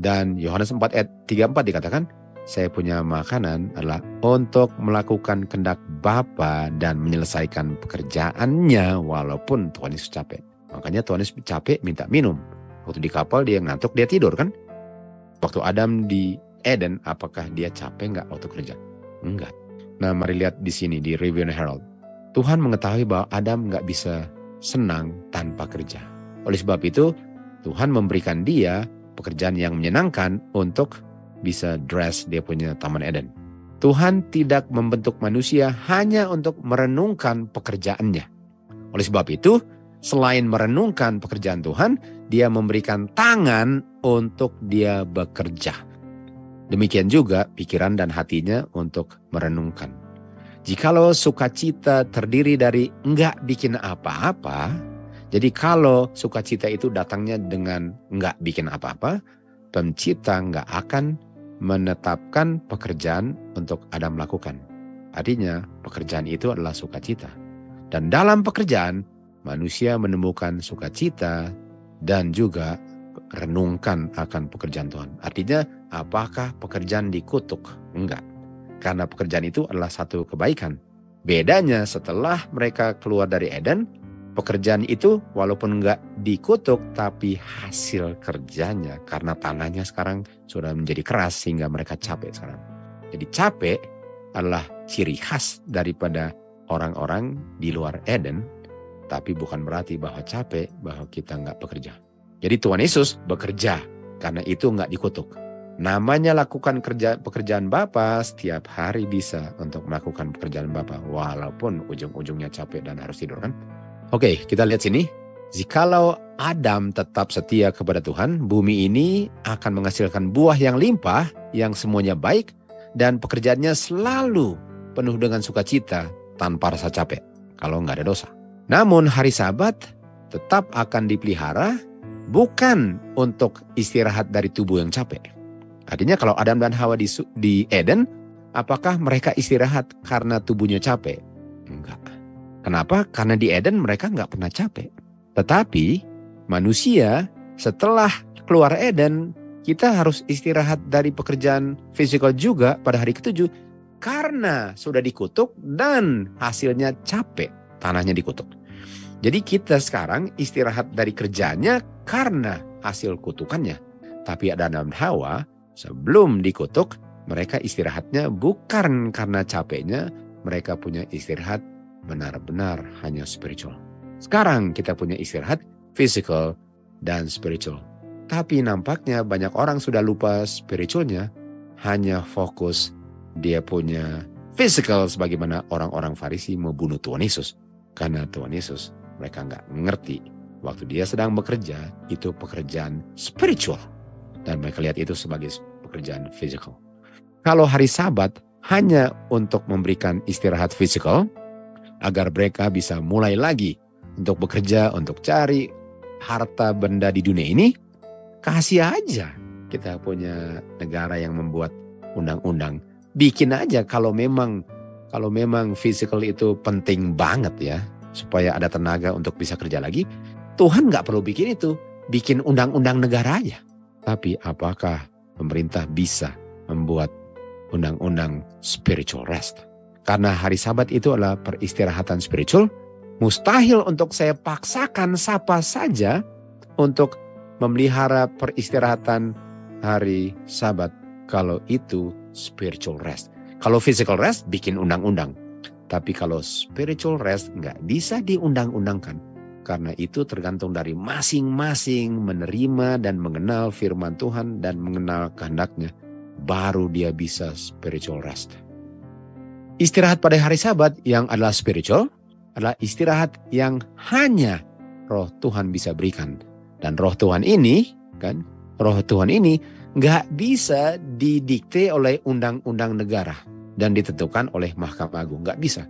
Dan Yohanes 4:34 dikatakan, saya punya makanan adalah untuk melakukan kehendak Bapa dan menyelesaikan pekerjaannya walaupun Tuhan Yesus capek. Makanya Tuhan Yesus capek minta minum. Waktu di kapal dia ngantuk, dia tidur kan? Waktu Adam di Eden, apakah dia capek nggak waktu kerja? Enggak. Nah mari lihat di sini di Review and Herald. Tuhan mengetahui bahwa Adam nggak bisa senang tanpa kerja. Oleh sebab itu Tuhan memberikan dia pekerjaan yang menyenangkan untuk bisa dress dia punya Taman Eden. Tuhan tidak membentuk manusia hanya untuk merenungkan pekerjaannya. Oleh sebab itu, selain merenungkan pekerjaan Tuhan, dia memberikan tangan untuk dia bekerja. Demikian juga pikiran dan hatinya untuk merenungkan. Jikalau sukacita terdiri dari enggak bikin apa-apa, jadi kalau sukacita itu datangnya dengan enggak bikin apa-apa, pencipta enggak akan menetapkan pekerjaan untuk Adam lakukan. Artinya pekerjaan itu adalah sukacita. Dan dalam pekerjaan, manusia menemukan sukacita dan juga renungkan akan pekerjaan Tuhan. Artinya apakah pekerjaan dikutuk? Enggak. Karena pekerjaan itu adalah satu kebaikan. Bedanya setelah mereka keluar dari Eden, pekerjaan itu walaupun enggak dikutuk, tapi hasil kerjanya karena tangannya sekarang sudah menjadi keras sehingga mereka capek sekarang. Jadi capek adalah ciri khas daripada orang-orang di luar Eden, tapi bukan berarti bahwa capek, bahwa kita enggak bekerja. Jadi Tuhan Yesus bekerja karena itu enggak dikutuk. Namanya lakukan pekerjaan Bapa, setiap hari bisa untuk melakukan pekerjaan Bapa walaupun ujung-ujungnya capek dan harus tidur kan. Oke, kita lihat sini. Jikalau Adam tetap setia kepada Tuhan, bumi ini akan menghasilkan buah yang limpah, yang semuanya baik, dan pekerjaannya selalu penuh dengan sukacita tanpa rasa capek, kalau nggak ada dosa. Namun hari Sabat tetap akan dipelihara, bukan untuk istirahat dari tubuh yang capek. Artinya kalau Adam dan Hawa di Eden, apakah mereka istirahat karena tubuhnya capek? Enggak. Kenapa? Karena di Eden mereka nggak pernah capek. Tetapi manusia setelah keluar Eden, kita harus istirahat dari pekerjaan fisikal juga pada hari ke-7. Karena sudah dikutuk dan hasilnya capek, tanahnya dikutuk. Jadi kita sekarang istirahat dari kerjanya karena hasil kutukannya. Tapi Adam dan Hawa sebelum dikutuk, mereka istirahatnya bukan karena capeknya, mereka punya istirahat benar-benar hanya spiritual. Sekarang kita punya istirahat physical dan spiritual. Tapi nampaknya banyak orang sudah lupa spiritualnya, hanya fokus dia punya physical sebagaimana orang-orang Farisi membunuh Tuhan Yesus. Karena Tuhan Yesus mereka nggak mengerti waktu dia sedang bekerja itu pekerjaan spiritual. Dan mereka lihat itu sebagai pekerjaan physical. Kalau hari Sabat hanya untuk memberikan istirahat physical, agar mereka bisa mulai lagi untuk bekerja, untuk cari harta benda di dunia ini, kasih aja kita punya negara yang membuat undang-undang. Bikin aja kalau memang physical itu penting banget ya, supaya ada tenaga untuk bisa kerja lagi, Tuhan nggak perlu bikin itu, bikin undang-undang negara aja. Tapi apakah pemerintah bisa membuat undang-undang spiritual rest? Karena hari Sabat itu adalah peristirahatan spiritual, mustahil untuk saya paksakan siapa saja untuk memelihara peristirahatan hari Sabat kalau itu spiritual rest. Kalau physical rest bikin undang-undang. Tapi kalau spiritual rest nggak bisa diundang-undangkan. Karena itu tergantung dari masing-masing menerima dan mengenal firman Tuhan dan mengenal kehendaknya. Baru dia bisa spiritual rest. Istirahat pada hari Sabat yang adalah spiritual adalah istirahat yang hanya Roh Tuhan bisa berikan. Dan Roh Tuhan ini, Roh Tuhan ini nggak bisa didikte oleh undang-undang negara dan ditentukan oleh Mahkamah Agung. Nggak bisa.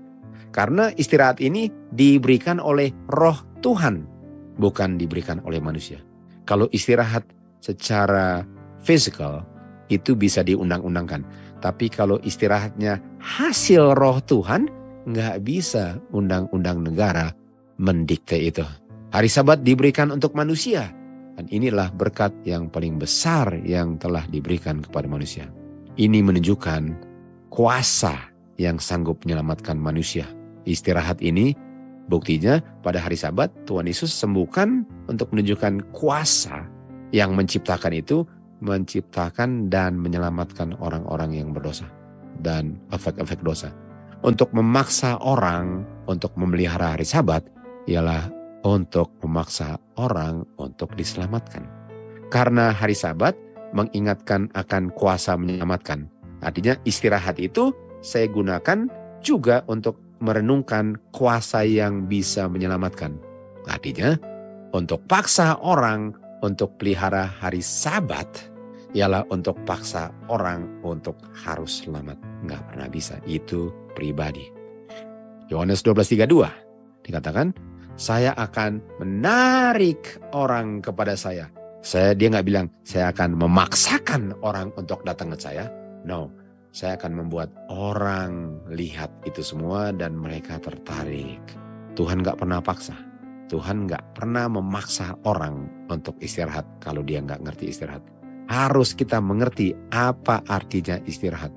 Karena istirahat ini diberikan oleh Roh Tuhan, bukan diberikan oleh manusia. Kalau istirahat secara physical, itu bisa diundang-undangkan. Tapi kalau istirahatnya hasil Roh Tuhan, nggak bisa undang-undang negara mendikte itu. Hari Sabat diberikan untuk manusia. Dan inilah berkat yang paling besar yang telah diberikan kepada manusia. Ini menunjukkan kuasa yang sanggup menyelamatkan manusia. Istirahat ini buktinya pada hari Sabat Tuhan Yesus sembuhkan untuk menunjukkan kuasa yang menciptakan itu, menciptakan dan menyelamatkan orang-orang yang berdosa dan efek-efek dosa. Untuk memaksa orang untuk memelihara hari Sabat ialah untuk memaksa orang untuk diselamatkan. Karena hari Sabat mengingatkan akan kuasa menyelamatkan. Artinya istirahat itu saya gunakan juga untuk merenungkan kuasa yang bisa menyelamatkan. Artinya untuk paksa orang untuk pelihara hari Sabat ialah untuk paksa orang untuk harus selamat. Nggak pernah bisa, itu pribadi. Yohanes 12:32 dikatakan, saya akan menarik orang kepada saya. Dia nggak bilang, saya akan memaksakan orang untuk datang ke saya. No, saya akan membuat orang lihat itu semua dan mereka tertarik. Tuhan nggak pernah paksa. Tuhan nggak pernah memaksa orang untuk istirahat kalau dia nggak ngerti istirahat. Harus kita mengerti apa artinya istirahat.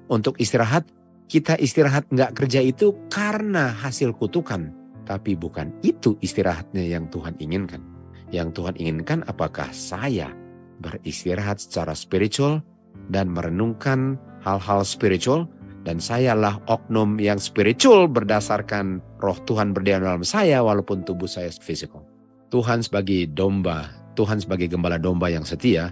Untuk istirahat, kita istirahat nggak kerja itu karena hasil kutukan. Tapi bukan itu istirahatnya yang Tuhan inginkan. Yang Tuhan inginkan apakah saya beristirahat secara spiritual dan merenungkan hal-hal spiritual. Dan sayalah oknum yang spiritual berdasarkan Roh Tuhan berdiam dalam saya walaupun tubuh saya physical. Tuhan sebagai domba, Tuhan sebagai gembala domba yang setia,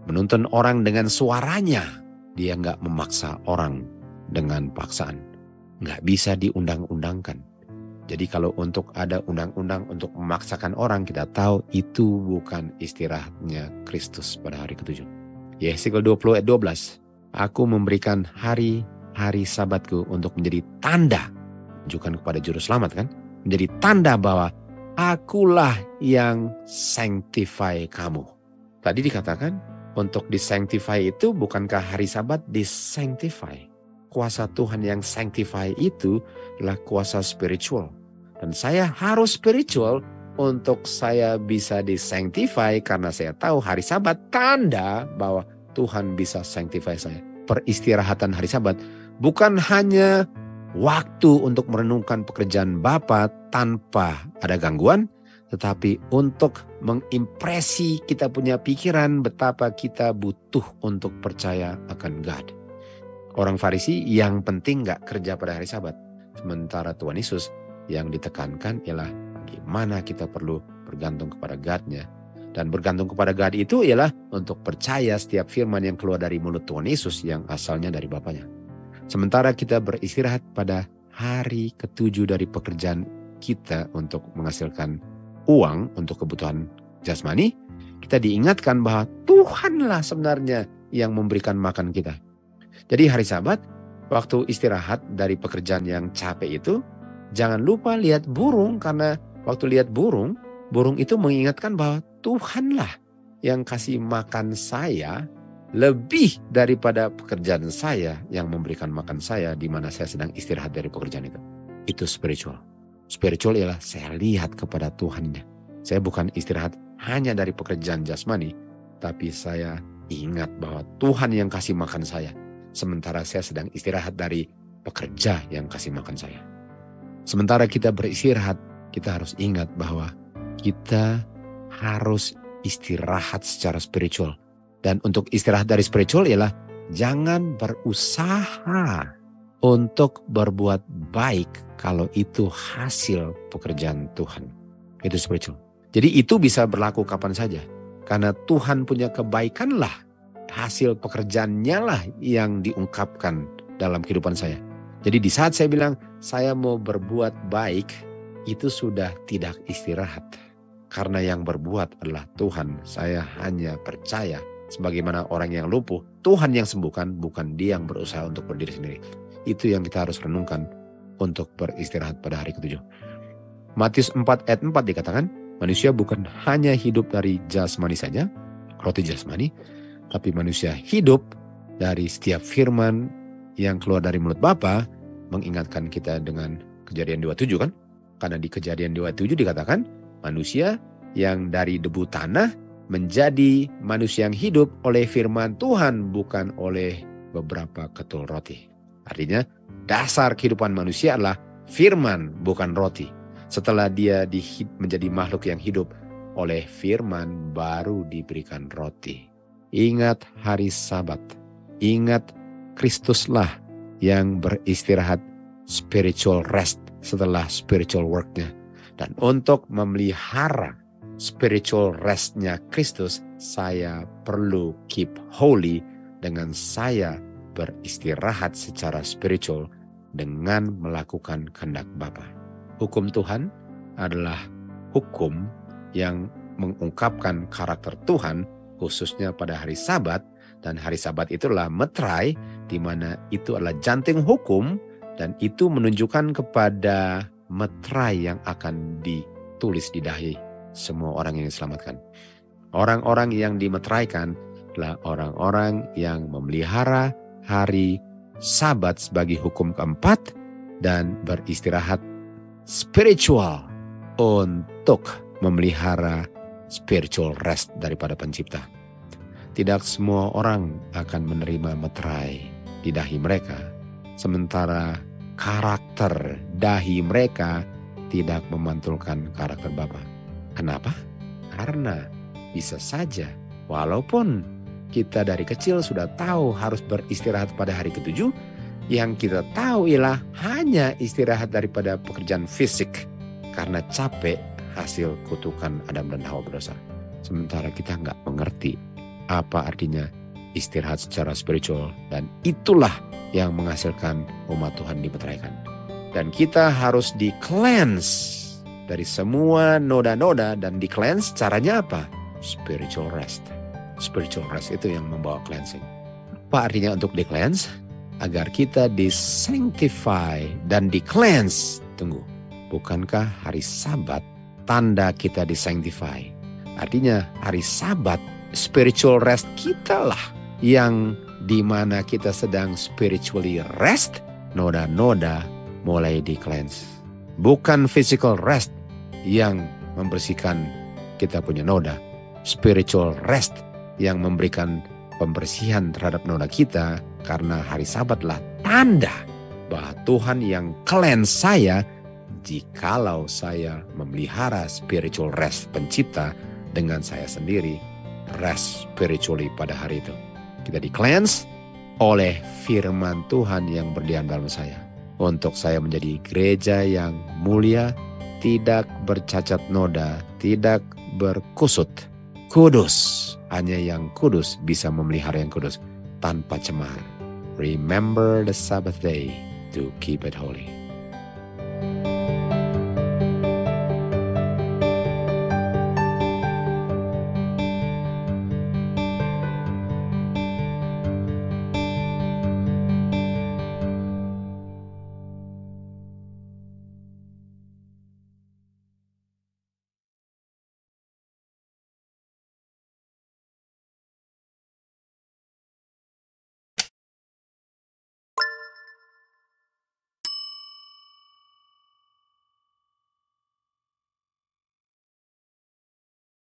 menuntun orang dengan suaranya. Dia nggak memaksa orang dengan paksaan. Nggak bisa diundang-undangkan. Jadi kalau untuk ada undang-undang untuk memaksakan orang, kita tahu itu bukan istirahatnya Kristus pada hari ke-7. Yesaya 20 ayat 12. Aku memberikan hari-hari Sabatku untuk menjadi tanda. Tunjukkan kepada juru selamat kan. Menjadi tanda bahwa akulah yang sanctify kamu. Tadi dikatakan untuk disanctify itu bukankah hari Sabat disanctify. Kuasa Tuhan yang sanctify itu adalah kuasa spiritual. Dan saya harus spiritual untuk saya bisa disanctify karena saya tahu hari Sabat tanda bahwa Tuhan bisa sanctify saya. Peristirahatan hari Sabat bukan hanya waktu untuk merenungkan pekerjaan Bapa tanpa ada gangguan, tetapi untuk mengimpresi kita punya pikiran betapa kita butuh untuk percaya akan God. Orang Farisi yang penting gak kerja pada hari Sabat. Sementara Tuhan Yesus yang ditekankan ialah bagaimana kita perlu bergantung kepada God-nya. Dan bergantung kepada God itu ialah untuk percaya setiap firman yang keluar dari mulut Tuhan Yesus yang asalnya dari Bapanya. Sementara kita beristirahat pada hari ke-7 dari pekerjaan kita untuk menghasilkan uang untuk kebutuhan jasmani, kita diingatkan bahwa Tuhanlah sebenarnya yang memberikan makan kita. Jadi hari Sabat, waktu istirahat dari pekerjaan yang capek itu, jangan lupa lihat burung, karena waktu lihat burung itu mengingatkan bahwa Tuhanlah yang kasih makan saya lebih daripada pekerjaan saya yang memberikan makan saya di mana saya sedang istirahat dari pekerjaan itu. Itu spiritual. Spiritual ialah saya lihat kepada Tuhannya. Saya bukan istirahat hanya dari pekerjaan jasmani, tapi saya ingat bahwa Tuhan yang kasih makan saya. Sementara saya sedang istirahat dari pekerja yang kasih makan saya. Sementara kita beristirahat, kita harus ingat bahwa kita harus istirahat secara spiritual. Dan untuk istirahat dari spiritual ialah jangan berusaha untuk berbuat baik kalau itu hasil pekerjaan Tuhan. Itu spiritual. Jadi itu bisa berlaku kapan saja. Karena Tuhan punya kebaikan lah, hasil pekerjaannya lah yang diungkapkan dalam kehidupan saya. Jadi di saat saya bilang saya mau berbuat baik, itu sudah tidak istirahat. Karena yang berbuat adalah Tuhan. Saya hanya percaya sebagaimana orang yang lumpuh, Tuhan yang sembuhkan, bukan dia yang berusaha untuk berdiri sendiri. Itu yang kita harus renungkan untuk beristirahat pada hari ke-7. Matius 4 ayat 4 dikatakan, manusia bukan hanya hidup dari jasmani saja, roti jasmani, tapi manusia hidup dari setiap firman yang keluar dari mulut Bapa. Mengingatkan kita dengan Kejadian 27 kan? Karena di Kejadian 27 dikatakan manusia yang dari debu tanah menjadi manusia yang hidup oleh firman Tuhan, bukan oleh beberapa ketul roti. Artinya dasar kehidupan manusia adalah firman, bukan roti. Setelah dia menjadi makhluk yang hidup oleh firman, baru diberikan roti. Ingat hari Sabat. Ingat Kristuslah yang beristirahat spiritual rest setelah spiritual work-nya. Dan untuk memelihara spiritual rest-nya Kristus, saya perlu keep holy dengan saya beristirahat secara spiritual dengan melakukan kehendak Bapa. Hukum Tuhan adalah hukum yang mengungkapkan karakter Tuhan, khususnya pada hari Sabat. Dan hari Sabat itulah metrai, di mana itu adalah jantung hukum, dan itu menunjukkan kepada metrai yang akan ditulis di dahi semua orang yang diselamatkan. Orang-orang yang dimeteraikan adalah orang-orang yang memelihara hari Sabat sebagai hukum keempat dan beristirahat spiritual untuk memelihara spiritual rest daripada Pencipta. Tidak semua orang akan menerima meterai di dahi mereka, sementara karakter dahi mereka tidak memantulkan karakter Bapa. Kenapa? Karena bisa saja walaupun kita dari kecil sudah tahu harus beristirahat pada hari ke-7, yang kita tahu ialah hanya istirahat daripada pekerjaan fisik karena capek hasil kutukan Adam dan Hawa berdosa. Sementara kita nggak mengerti apa artinya istirahat secara spiritual, dan itulah yang menghasilkan umat Tuhan dimeteraikan. Dan kita harus di-cleanse dari semua noda-noda, dan di-cleanse caranya apa? Spiritual rest. Spiritual rest itu yang membawa cleansing. Apa artinya untuk di-cleanse? Agar kita di-sanctify dan di-cleanse. Tunggu, bukankah hari Sabat tanda kita di-sanctify? Artinya hari Sabat spiritual rest kita lah yang dimana kita sedang spiritually rest, noda-noda mulai di-cleanse. Bukan physical rest yang membersihkan kita punya noda. Spiritual rest yang memberikan pembersihan terhadap noda kita, karena hari Sabatlah tanda bahwa Tuhan yang cleanse saya jikalau saya memelihara spiritual rest pencipta dengan saya sendiri, rest spiritually pada hari itu. Kita di-cleanse oleh firman Tuhan yang berdiam dalam saya. Untuk saya menjadi gereja yang mulia, tidak bercacat noda, tidak berkusut, kudus. Hanya yang kudus bisa memelihara yang kudus tanpa cemar. Remember the Sabbath day to keep it holy.